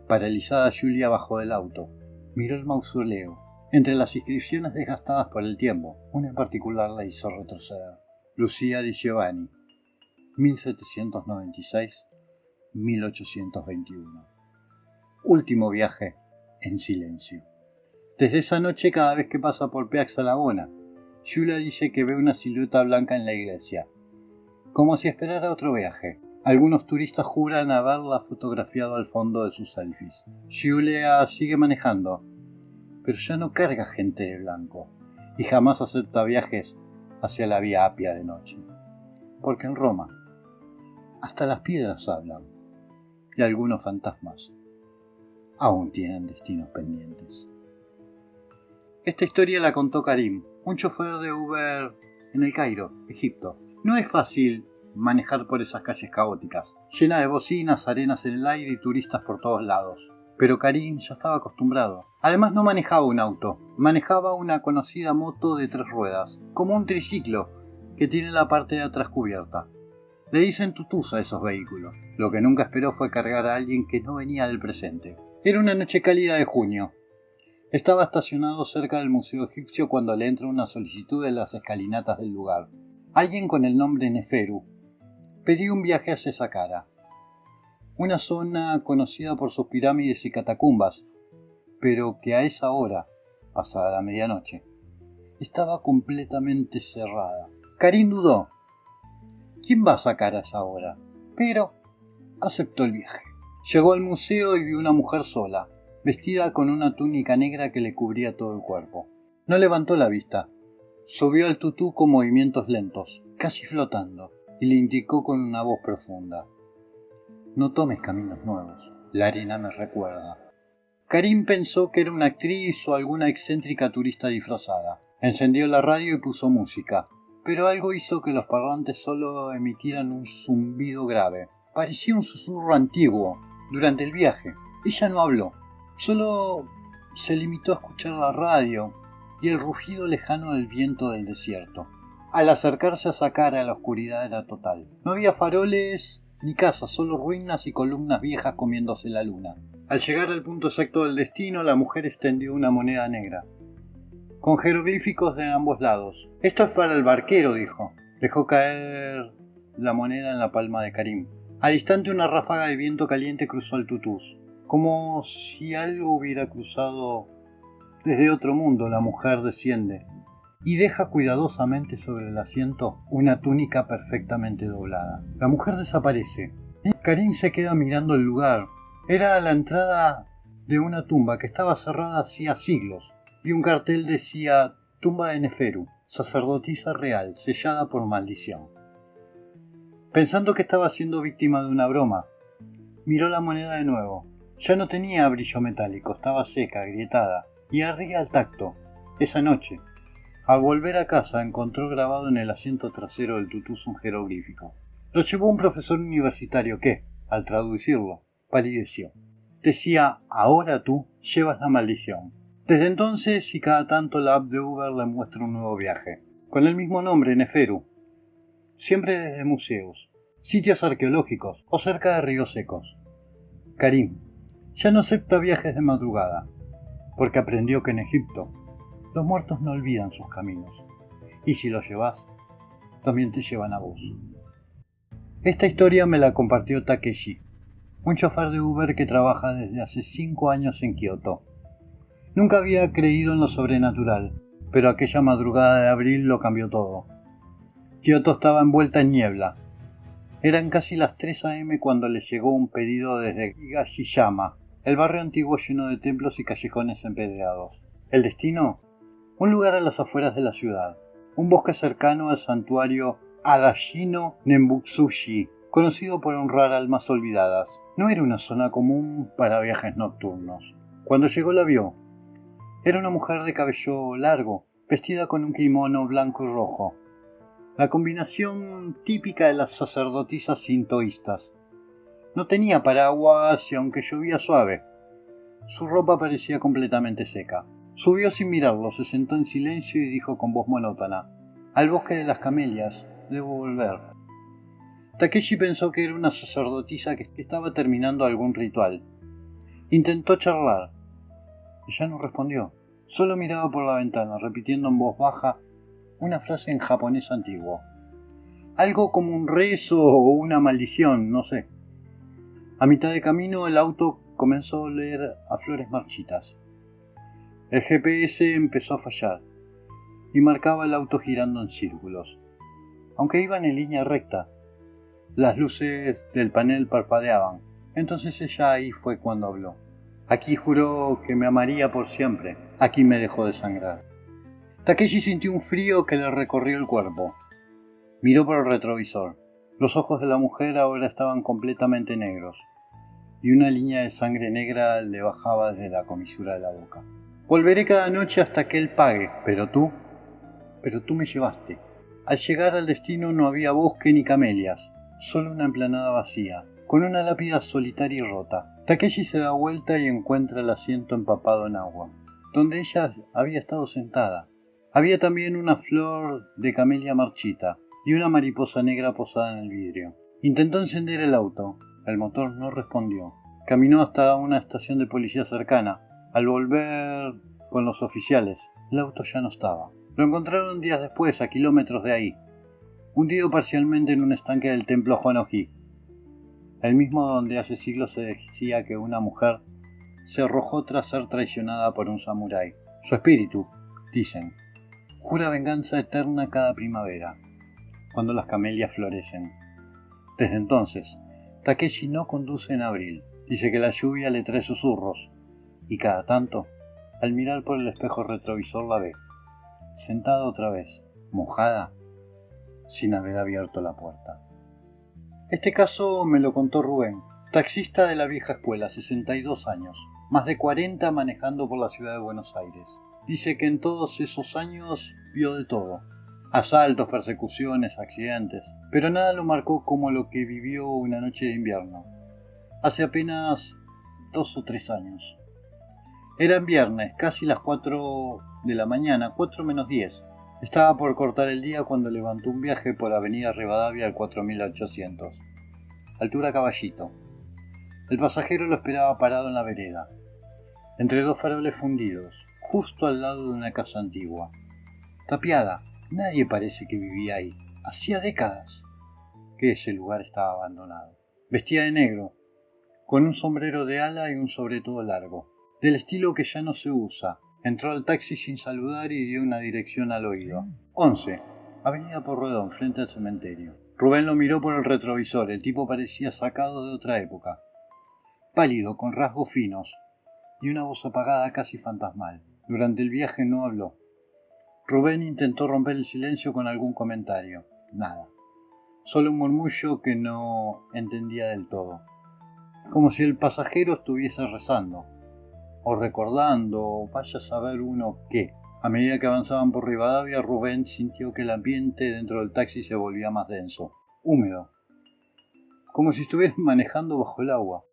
A: Paralizada, Julia bajó del auto. Miró el mausoleo. Entre las inscripciones desgastadas por el tiempo, una en particular la hizo retroceder. Lucia di Giovanni, 1796-1821. Último viaje en silencio. Desde esa noche, cada vez que pasa por Piazza Navona, Giulia dice que ve una silueta blanca en la iglesia, como si esperara otro viaje. Algunos turistas juran haberla fotografiado al fondo de sus selfies. Giulia sigue manejando, pero ya no carga gente de blanco y jamás acepta viajes hacia la Vía Apia de noche. Porque en Roma hasta las piedras hablan y algunos fantasmas aún tienen destinos pendientes. Esta historia la contó Karim, un chofer de Uber en El Cairo, Egipto. No es fácil manejar por esas calles caóticas, llenas de bocinas, arenas en el aire y turistas por todos lados. Pero Karim ya estaba acostumbrado. Además no manejaba un auto, manejaba una conocida moto de 3 ruedas, como un triciclo que tiene la parte de atrás cubierta. Le dicen tutús a esos vehículos. Lo que nunca esperó fue cargar a alguien que no venía del presente. Era una noche cálida de junio. Estaba estacionado cerca del Museo Egipcio cuando le entra una solicitud en las escalinatas del lugar. Alguien con el nombre Neferu pedía un viaje hacia Saqqara, una zona conocida por sus pirámides y catacumbas, pero que a esa hora, pasada la medianoche, estaba completamente cerrada. Karim dudó. ¿Quién va a Saqqara a esa hora? Pero aceptó el viaje. Llegó al museo y vio una mujer sola, vestida con una túnica negra que le cubría todo el cuerpo. No levantó la vista. Subió al tutú con movimientos lentos, casi flotando, y le indicó con una voz profunda: no tomes caminos nuevos, la arena me recuerda. Karim pensó que era una actriz o alguna excéntrica turista disfrazada. Encendió la radio y puso música, pero algo hizo que los parlantes solo emitieran un zumbido grave. Parecía un susurro antiguo. Durante el viaje, ella no habló. Solo se limitó a escuchar la radio y el rugido lejano del viento del desierto. Al acercarse a Saqqara, la oscuridad era total. No había faroles ni casas, solo ruinas y columnas viejas comiéndose la luna. Al llegar al punto exacto del destino, la mujer extendió una moneda negra, con jeroglíficos de ambos lados. Esto es para el barquero, dijo. Dejó caer la moneda en la palma de Karim. Al instante, una ráfaga de viento caliente cruzó el tutús. Como si algo hubiera cruzado desde otro mundo, la mujer desciende y deja cuidadosamente sobre el asiento una túnica perfectamente doblada. La mujer desaparece. Karim se queda mirando el lugar. Era la entrada de una tumba que estaba cerrada hacía siglos, y un cartel decía: tumba de Neferu, sacerdotisa real, sellada por maldición. Pensando que estaba siendo víctima de una broma, miró la moneda de nuevo. Ya no tenía brillo metálico, estaba seca, agrietada, y ardía al tacto. Esa noche, al volver a casa, encontró grabado en el asiento trasero del tutús un jeroglífico. Lo llevó un profesor universitario que, al traducirlo, palideció. Decía: ahora tú llevas la maldición. Desde entonces, y cada tanto, la app de Uber le muestra un nuevo viaje, con el mismo nombre, Neferu, siempre desde museos, sitios arqueológicos o cerca de ríos secos. Karim ya no acepta viajes de madrugada, porque aprendió que en Egipto los muertos no olvidan sus caminos, y si los llevas, también te llevan a vos. Esta historia me la compartió Takeshi, un chofer de Uber que trabaja desde hace 5 años en Kioto. Nunca había creído en lo sobrenatural, pero aquella madrugada de abril lo cambió todo. Kioto estaba envuelta en niebla. Eran casi las 3 a.m. cuando le llegó un pedido desde Higashiyama, el barrio antiguo lleno de templos y callejones empedrados. El destino: un lugar a las afueras de la ciudad, un bosque cercano al santuario Adashino Nembutsushi, conocido por honrar almas olvidadas. No era una zona común para viajes nocturnos. Cuando llegó la vio. Era una mujer de cabello largo, vestida con un kimono blanco y rojo, la combinación típica de las sacerdotisas sintoístas. No tenía paraguas y aunque llovía suave, su ropa parecía completamente seca. Subió sin mirarlo, se sentó en silencio y dijo con voz monótona: al bosque de las camelias, debo volver. Takeshi pensó que era una sacerdotisa que estaba terminando algún ritual. Intentó charlar. Ella no respondió. Solo miraba por la ventana, repitiendo en voz baja una frase en japonés antiguo. Algo como un rezo o una maldición, no sé. A mitad de camino el auto comenzó a oler a flores marchitas. El GPS empezó a fallar y marcaba el auto girando en círculos. Aunque iban en línea recta, las luces del panel parpadeaban. Entonces ella ahí fue cuando habló. Aquí juró que me amaría por siempre. Aquí me dejó de sangrar. Takeshi sintió un frío que le recorrió el cuerpo. Miró por el retrovisor. Los ojos de la mujer ahora estaban completamente negros, y una línea de sangre negra le bajaba desde la comisura de la boca. Volveré cada noche hasta que él pague, pero tú me llevaste. Al llegar al destino no había bosque ni camelias, solo una emplanada vacía, con una lápida solitaria y rota. Takeshi se da vuelta y encuentra el asiento empapado en agua, donde ella había estado sentada. Había también una flor de camelia marchita y una mariposa negra posada en el vidrio. Intentó encender el auto. El motor no respondió. Caminó hasta una estación de policía cercana. Al volver con los oficiales, el auto ya no estaba. Lo encontraron días después, a kilómetros de ahí, hundido parcialmente en un estanque del templo Honoji, el mismo donde hace siglos se decía que una mujer se arrojó tras ser traicionada por un samurái. Su espíritu, dicen, jura venganza eterna cada primavera, cuando las camelias florecen. Desde entonces, Takeshi no conduce en abril. Dice que la lluvia le trae susurros, y cada tanto, al mirar por el espejo retrovisor la ve, sentada otra vez, mojada, sin haber abierto la puerta. Este caso me lo contó Rubén, taxista de la vieja escuela, 62 años, más de 40 manejando por la ciudad de Buenos Aires. Dice que en todos esos años vio de todo, asaltos, persecuciones, accidentes, pero nada lo marcó como lo que vivió una noche de invierno, hace apenas 2 o 3 años. Era en viernes, casi las 4 de la mañana, 4 menos 10. Estaba por cortar el día cuando levantó un viaje por Avenida Rivadavia al 4800. Altura Caballito. El pasajero lo esperaba parado en la vereda, entre dos faroles fundidos, justo al lado de una casa antigua. Tapiada, nadie parece que vivía ahí. Hacía décadas que ese lugar estaba abandonado. Vestía de negro, con un sombrero de ala y un sobretodo largo, del estilo que ya no se usa. Entró al taxi sin saludar y dio una dirección al oído. 11. Avenida Porredón, frente al cementerio. Rubén lo miró por el retrovisor. El tipo parecía sacado de otra época. Pálido, con rasgos finos, y una voz apagada casi fantasmal. Durante el viaje no habló. Rubén intentó romper el silencio con algún comentario. Nada. Solo un murmullo que no entendía del todo. Como si el pasajero estuviese rezando, o recordando, o vaya a saber uno qué. A medida que avanzaban por Rivadavia, Rubén sintió que el ambiente dentro del taxi se volvía más denso, húmedo, como si estuvieran manejando bajo el agua.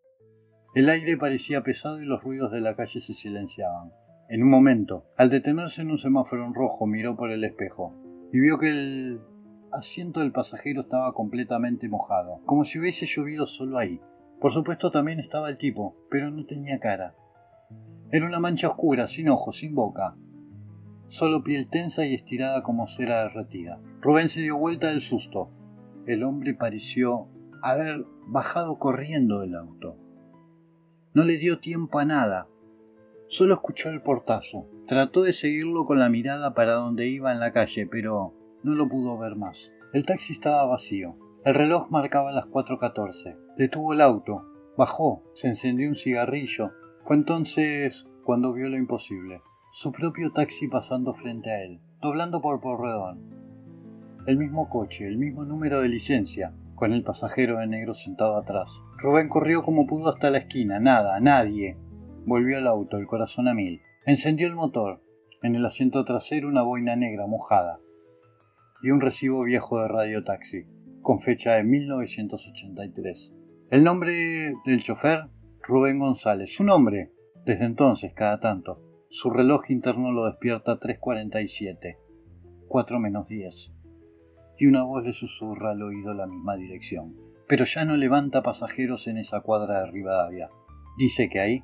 A: El aire parecía pesado y los ruidos de la calle se silenciaban. En un momento, al detenerse en un semáforo en rojo, miró por el espejo y vio que el asiento del pasajero estaba completamente mojado, como si hubiese llovido solo ahí. Por supuesto también estaba el tipo, pero no tenía cara. Era una mancha oscura, sin ojos, sin boca, solo piel tensa y estirada como cera derretida. Rubén se dio vuelta del susto. El hombre pareció haber bajado corriendo del auto. No le dio tiempo a nada. Solo escuchó el portazo. Trató de seguirlo con la mirada para donde iba en la calle, pero no lo pudo ver más. El taxi estaba vacío. El reloj marcaba las 4:14. Detuvo el auto. Bajó. Se encendió un cigarrillo. Fue entonces cuando vio lo imposible. Su propio taxi pasando frente a él, doblando por Porredón. El mismo coche, el mismo número de licencia, con el pasajero de negro sentado atrás. Rubén corrió como pudo hasta la esquina. Nada, nadie. Volvió al auto, el corazón a mil. Encendió el motor. En el asiento trasero una boina negra mojada y un recibo viejo de radiotaxi, con fecha de 1983. El nombre del chofer, Rubén González. Su nombre, desde entonces, cada tanto. Su reloj interno lo despierta a 3:47, 4 menos 10. Y una voz le susurra al oído la misma dirección. Pero ya no levanta pasajeros en esa cuadra de Rivadavia. Dice que ahí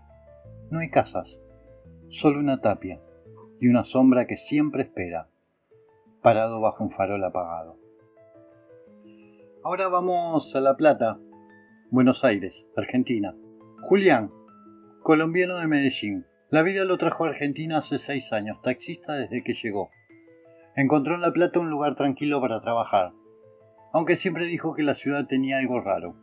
A: no hay casas, solo una tapia y una sombra que siempre espera, parado bajo un farol apagado. Ahora vamos a La Plata, Buenos Aires, Argentina. Julián, colombiano de Medellín, La vida lo trajo a Argentina hace 6 años, taxista desde que llegó. Encontró en La Plata un lugar tranquilo para trabajar, aunque siempre dijo que la ciudad tenía algo raro,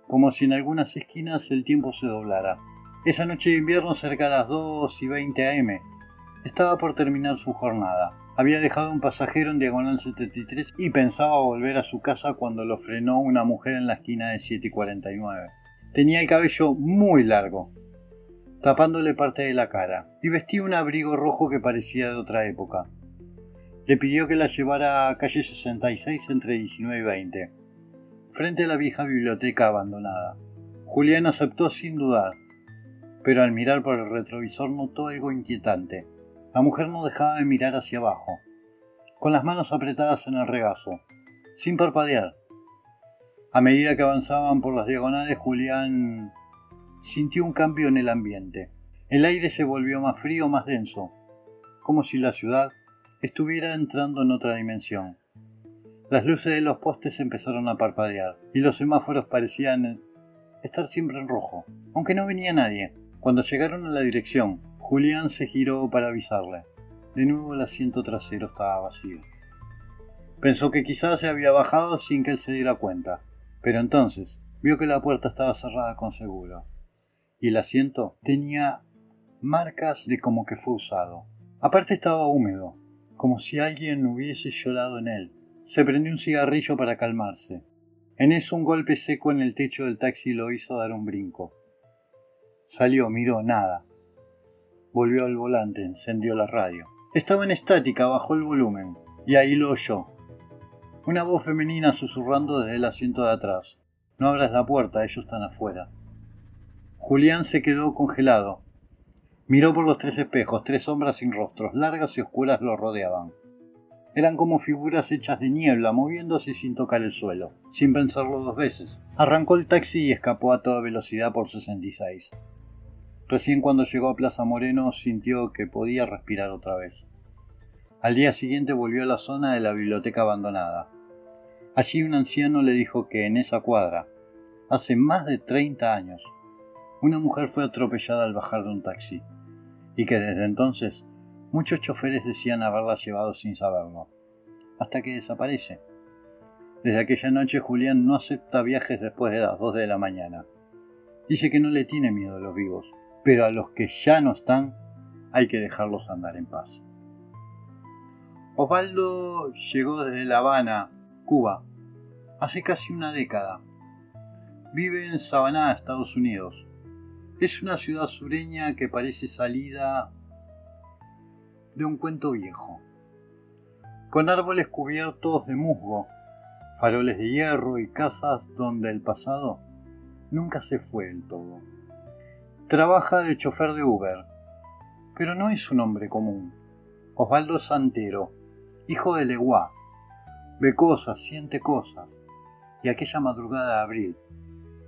A: como si en algunas esquinas el tiempo se doblara. Esa noche de invierno, cerca de las 2:20 am, estaba por terminar su jornada. Había dejado un pasajero en Diagonal 73 y pensaba volver a su casa cuando lo frenó una mujer en la esquina de 7:49. Tenía el cabello muy largo, tapándole parte de la cara, y vestía un abrigo rojo que parecía de otra época. Le pidió que la llevara a calle 66 entre 19 y 20, frente a la vieja biblioteca abandonada. Julián aceptó sin dudar, pero al mirar por el retrovisor notó algo inquietante. La mujer no dejaba de mirar hacia abajo, con las manos apretadas en el regazo, sin parpadear. A medida que avanzaban por las diagonales, Julián sintió un cambio en el ambiente. El aire se volvió más frío, más denso, como si la ciudad estuviera entrando en otra dimensión. Las luces de los postes empezaron a parpadear y los semáforos parecían estar siempre en rojo, aunque no venía nadie. Cuando llegaron a la dirección, Julián se giró para avisarle. De nuevo el asiento trasero estaba vacío. Pensó que quizás se había bajado sin que él se diera cuenta, pero entonces vio que la puerta estaba cerrada con seguro, y el asiento tenía marcas de como que fue usado. Aparte estaba húmedo, como si alguien hubiese llorado en él. Se prendió un cigarrillo para calmarse. En eso un golpe seco en el techo del taxi lo hizo dar un brinco. Salió, miró, nada. Volvió al volante, encendió la radio. Estaba en estática, bajó el volumen, y ahí lo oyó. Una voz femenina susurrando desde el asiento de atrás. No abras la puerta, ellos están afuera. Julián se quedó congelado. Miró por los 3 espejos, 3 sombras sin rostros, largas y oscuras lo rodeaban. Eran como figuras hechas de niebla, moviéndose sin tocar el suelo, sin pensarlo 2 veces. Arrancó el taxi y escapó a toda velocidad por 66. Recién cuando llegó a Plaza Moreno sintió que podía respirar otra vez. Al día siguiente volvió a la zona de la biblioteca abandonada. Allí un anciano le dijo que en esa cuadra, hace más de 30 años, una mujer fue atropellada al bajar de un taxi, y que desde entonces muchos choferes decían haberla llevado sin saberlo, hasta que desaparece. Desde aquella noche Julián no acepta viajes después de las 2 de la mañana. Dice que no le tiene miedo a los vivos, pero a los que ya no están hay que dejarlos andar en paz. Osvaldo llegó desde La Habana, Cuba, hace casi una década. Vive en Savaná, Estados Unidos. Es una ciudad sureña que parece salida de un cuento viejo, con árboles cubiertos de musgo, faroles de hierro y casas donde el pasado nunca se fue del todo. Trabaja de chofer de Uber, pero no es un hombre común. Osvaldo es santero, hijo de Leguá, ve cosas, siente cosas, y aquella madrugada de abril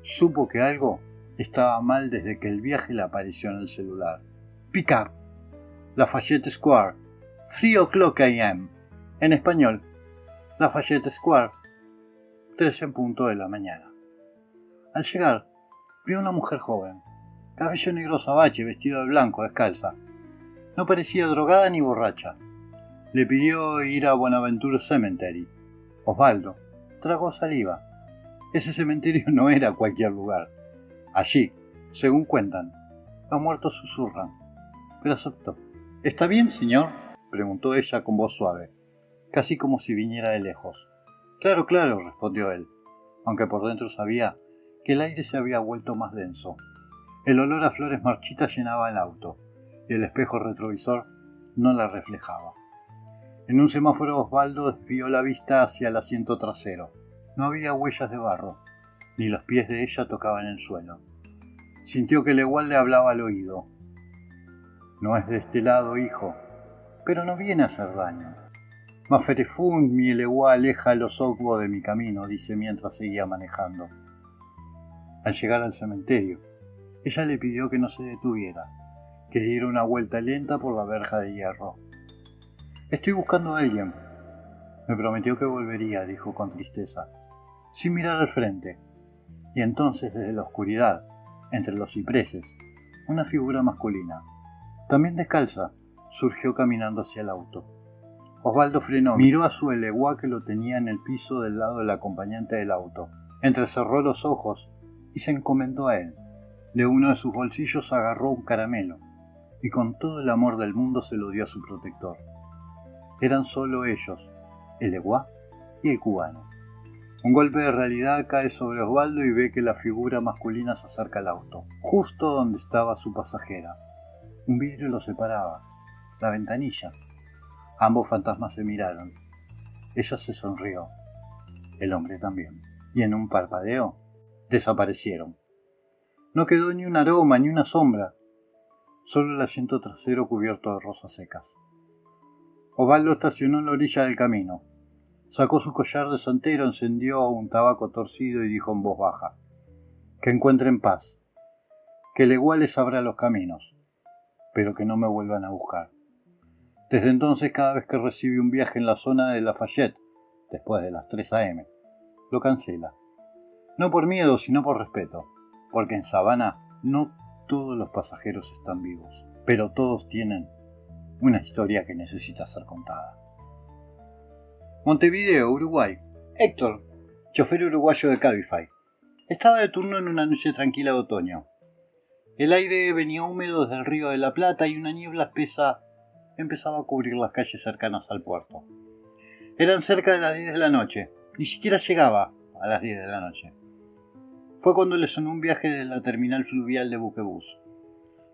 A: supo que algo estaba mal desde que el viaje le apareció en el celular. Pick up, Lafayette Square, 3 o'clock a.m. En español, Lafayette Square, 3 en punto de la mañana. Al llegar, vio a una mujer joven, cabello negro azabache, vestido de blanco, descalza. No parecía drogada ni borracha. Le pidió ir a Bonaventure Cemetery. Osvaldo tragó saliva. Ese cementerio no era cualquier lugar. Allí, según cuentan, los muertos susurran, pero aceptó. ¿Está bien, señor?, preguntó ella con voz suave, casi como si viniera de lejos. Claro, claro, respondió él, aunque por dentro sabía que el aire se había vuelto más denso. El olor a flores marchitas llenaba el auto, y el espejo retrovisor no la reflejaba. En un semáforo Osvaldo desvió la vista hacia el asiento trasero. No había huellas de barro, ni los pies de ella tocaban el suelo. Sintió que Legual le hablaba al oído. No es de este lado, hijo, pero no viene a hacer daño. Maferefund mi Legual aleja los ogbo de mi camino, dice mientras seguía manejando. Al llegar al cementerio, ella le pidió que no se detuviera, que diera una vuelta lenta por la verja de hierro. Estoy buscando a alguien. Me prometió que volvería, dijo con tristeza, sin mirar al frente. Y entonces, desde la oscuridad, entre los cipreses, una figura masculina. También descalza, surgió caminando hacia el auto. Osvaldo frenó, miró a su eleguá que lo tenía en el piso del lado del acompañante del auto. Entrecerró los ojos y se encomendó a él. De uno de sus bolsillos agarró un caramelo y con todo el amor del mundo se lo dio a su protector. Eran solo ellos, el eguá y el cubano. Un golpe de realidad cae sobre Osvaldo y ve que la figura masculina se acerca al auto, justo donde estaba su pasajera. Un vidrio los separaba, la ventanilla. Ambos fantasmas se miraron. Ella se sonrió, el hombre también, y en un parpadeo desaparecieron. No quedó ni un aroma ni una sombra, solo el asiento trasero cubierto de rosas secas. Osvaldo estacionó en la orilla del camino. Sacó su collar de santero, encendió un tabaco torcido y dijo en voz baja: que encuentren paz, que el igual les abra los caminos, pero que no me vuelvan a buscar. Desde entonces, cada vez que recibe un viaje en la zona de Lafayette, después de las 3 a.m., lo cancela. No por miedo, sino por respeto, porque en Savannah no todos los pasajeros están vivos, pero todos tienen una historia que necesita ser contada. Montevideo, Uruguay. Héctor, chofer uruguayo de Cabify, estaba de turno en una noche tranquila de otoño. El aire venía húmedo desde el río de la Plata y una niebla espesa empezaba a cubrir las calles cercanas al puerto. Eran cerca de las 10 de la noche, ni siquiera llegaba a las 10 de la noche. Fue cuando le sonó un viaje de la terminal fluvial de Buquebús.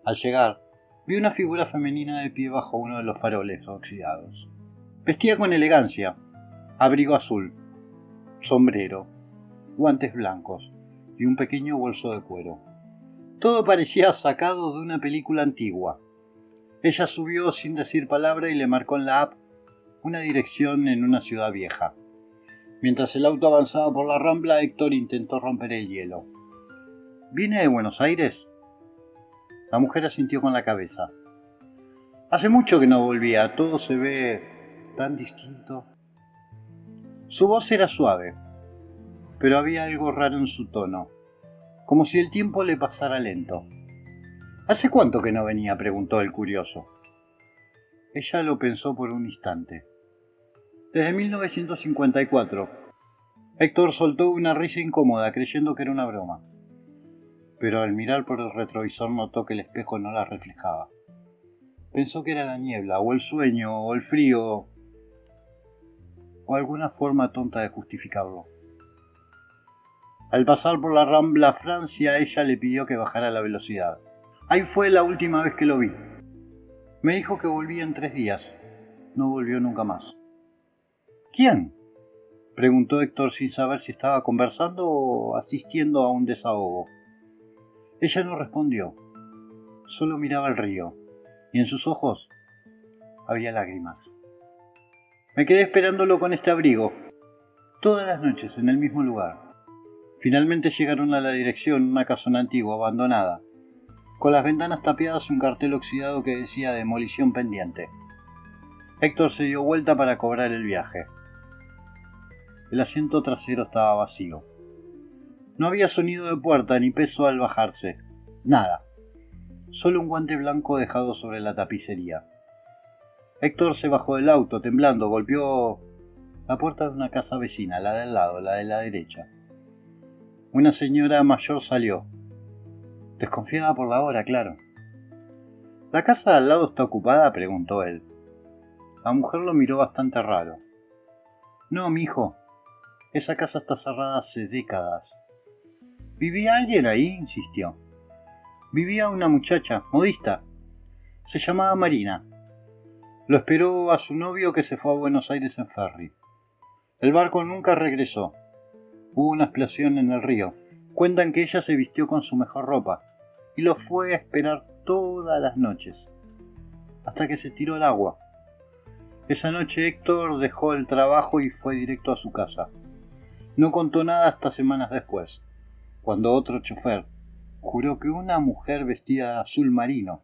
A: Al llegar, vi una figura femenina de pie bajo uno de los faroles oxidados. Vestía con elegancia, abrigo azul, sombrero, guantes blancos y un pequeño bolso de cuero. Todo parecía sacado de una película antigua. Ella subió sin decir palabra y le marcó en la app una dirección en una ciudad vieja. Mientras el auto avanzaba por la Rambla, Héctor intentó romper el hielo. ¿Viene de Buenos Aires? La mujer asintió con la cabeza. Hace mucho que no volvía, todo se ve tan distinto. Su voz era suave, pero había algo raro en su tono, como si el tiempo le pasara lento. ¿Hace cuánto que no venía?, preguntó el curioso. Ella lo pensó por un instante. Desde 1954. Héctor soltó una risa incómoda, creyendo que era una broma. Pero al mirar por el retrovisor notó que el espejo no la reflejaba. Pensó que era la niebla, o el sueño, o el frío, o alguna forma tonta de justificarlo. Al pasar por la Rambla Francia, ella le pidió que bajara la velocidad. Ahí fue la última vez que lo vi. Me dijo que volvía en 3 días. No volvió nunca más. ¿Quién?, preguntó Héctor sin saber si estaba conversando o asistiendo a un desahogo. Ella no respondió. Solo miraba el río, y en sus ojos había lágrimas. Me quedé esperándolo con este abrigo, todas las noches en el mismo lugar. Finalmente llegaron a la dirección, una casona antigua, abandonada, con las ventanas tapiadas y un cartel oxidado que decía demolición pendiente. Héctor se dio vuelta para cobrar el viaje. El asiento trasero estaba vacío. No había sonido de puerta ni peso al bajarse. Nada. Solo un guante blanco dejado sobre la tapicería. Héctor se bajó del auto, temblando, golpeó la puerta de una casa vecina, la del lado, la de la derecha. Una señora mayor salió. Desconfiada por la hora, claro. ¿La casa de al lado está ocupada?, preguntó él. La mujer lo miró bastante raro. No, mijo. Esa casa está cerrada hace décadas. ¿Vivía alguien ahí?, insistió. Vivía una muchacha, modista. Se llamaba Marina. Lo esperó a su novio, que se fue a Buenos Aires en ferry. El barco nunca regresó. Hubo una explosión en el río. Cuentan que ella se vistió con su mejor ropa y lo fue a esperar todas las noches, hasta que se tiró al agua. Esa noche Héctor dejó el trabajo y fue directo a su casa. No contó nada hasta semanas después, cuando otro chofer juró que una mujer vestida de azul marino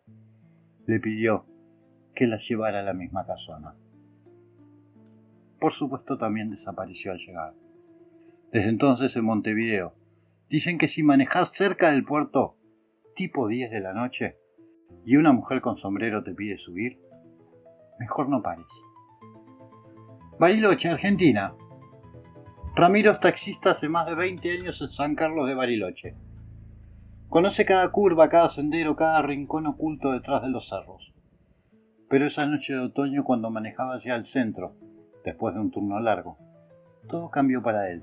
A: le pidió que la llevara a la misma casona. Por supuesto, también desapareció al llegar. Desde entonces, en Montevideo, dicen que si manejás cerca del puerto, tipo 10 de la noche, y una mujer con sombrero te pide subir, mejor no pares. Bariloche, Argentina. Ramiro es taxista hace más de 20 años en San Carlos de Bariloche. Conoce cada curva, cada sendero, cada rincón oculto detrás de los cerros. Pero esa noche de otoño, cuando manejaba hacia el centro, después de un turno largo, todo cambió para él.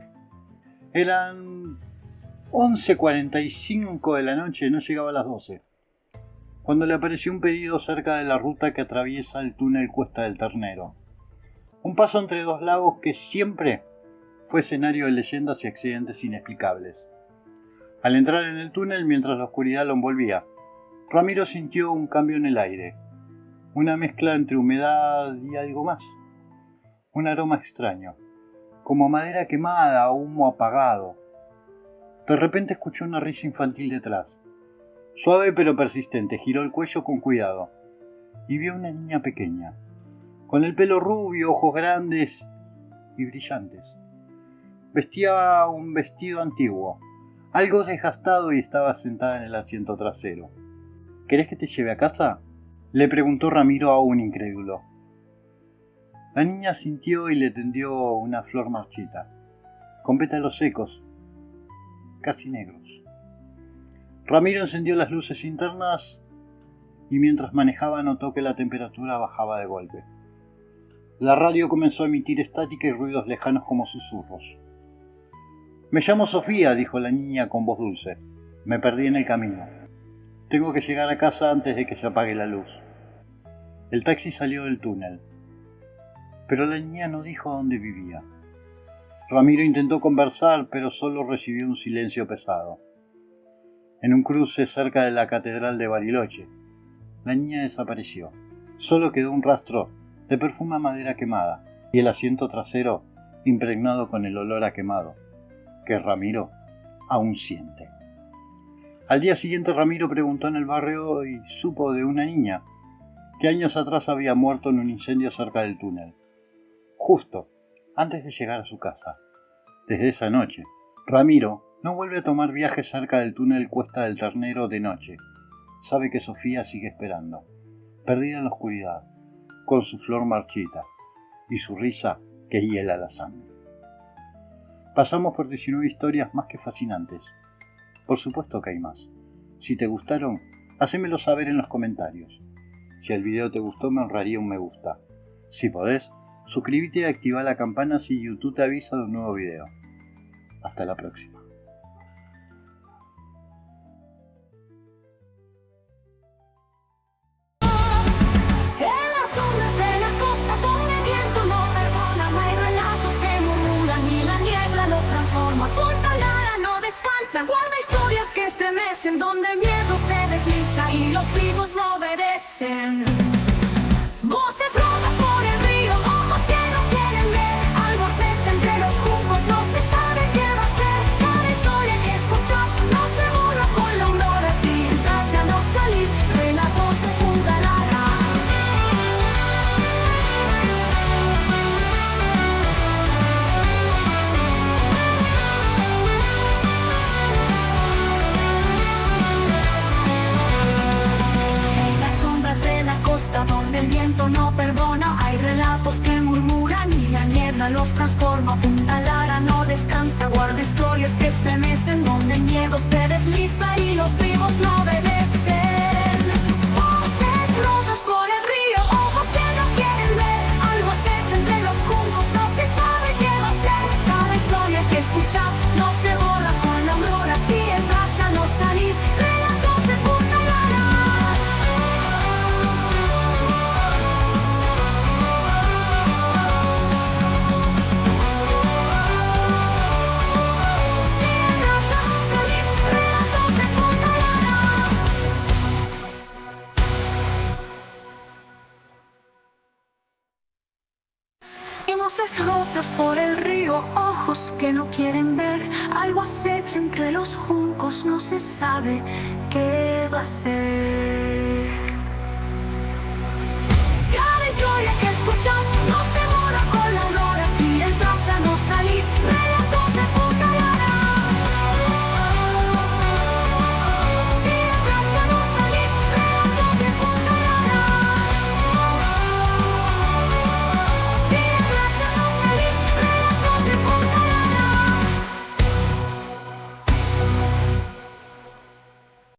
A: Eran 11:45 de la noche, no llegaba a las 12, cuando le apareció un pedido cerca de la ruta que atraviesa el túnel Cuesta del Ternero. Un paso entre dos lagos que siempre fue escenario de leyendas y accidentes inexplicables. Al entrar en el túnel, mientras la oscuridad lo envolvía, Ramiro sintió un cambio en el aire, una mezcla entre humedad y algo más, un aroma extraño, como madera quemada o humo apagado. De repente escuchó una risa infantil detrás. Suave pero persistente, giró el cuello con cuidado y vio una niña pequeña, con el pelo rubio, ojos grandes y brillantes. Vestía un vestido antiguo, algo desgastado, y estaba sentada en el asiento trasero. ¿Querés que te lleve a casa?, le preguntó Ramiro aún incrédulo. La niña asintió y le tendió una flor marchita, con pétalos secos, casi negros. Ramiro encendió las luces internas y mientras manejaba notó que la temperatura bajaba de golpe. La radio comenzó a emitir estática y ruidos lejanos como susurros. «Me llamo Sofía», dijo la niña con voz dulce. «Me perdí en el camino. Tengo que llegar a casa antes de que se apague la luz». El taxi salió del túnel, pero la niña no dijo dónde vivía. Ramiro intentó conversar, pero solo recibió un silencio pesado. En un cruce cerca de la catedral de Bariloche, la niña desapareció. Solo quedó un rastro de perfume a madera quemada y el asiento trasero impregnado con el olor a quemado, que Ramiro aún siente. Al día siguiente Ramiro preguntó en el barrio y supo de una niña que años atrás había muerto en un incendio cerca del túnel, justo antes de llegar a su casa. Desde esa noche, Ramiro no vuelve a tomar viajes cerca del túnel Cuesta del Ternero de noche. Sabe que Sofía sigue esperando, perdida en la oscuridad, con su flor marchita y su risa que hiela la sangre. Pasamos por 19 historias más que fascinantes. Por supuesto que hay más. Si te gustaron, hacémelo saber en los comentarios. Si el video te gustó, me honraría un me gusta. Si podés, suscríbete y activa la campana si YouTube te avisa de un nuevo video. Hasta la próxima.
B: En las ondas de la costa donde el viento no perdona, no hay relatos que murmuran y la niebla los transforma. Punta Lara no descansa, guarda historias que estremecen, donde el miedo se desliza y los vivos no obedecen. Voces rotas por el río, ojos que no quieren ver, algo acecha entre los juncos, no se sabe qué va a ser. Cada historia que escuchas no se borra con la aurora, si entras ya no salís. Relatos de Punta Lara. En las sombras de la costa donde el viento no perdona, hay relatos que murmuran y la niebla los transforma. Punta Lara no descansa, guarda historias que estremecen, donde el miedo se desliza y los vivos no obedecen. Voces rotas por el río, ojos que no quieren ver, algo acecha entre los juncos, no se sabe qué va a ser. Cada historia que escuchas no se borra con la aurora, si entras ya no salís. Relatos de Punta Lara. Si entras ya no salís. Relatos de Punta Lara. Y voces rotas por el río, ojos que no quieren ver, algo acecha entre los juncos, no se sabe qué va a ser.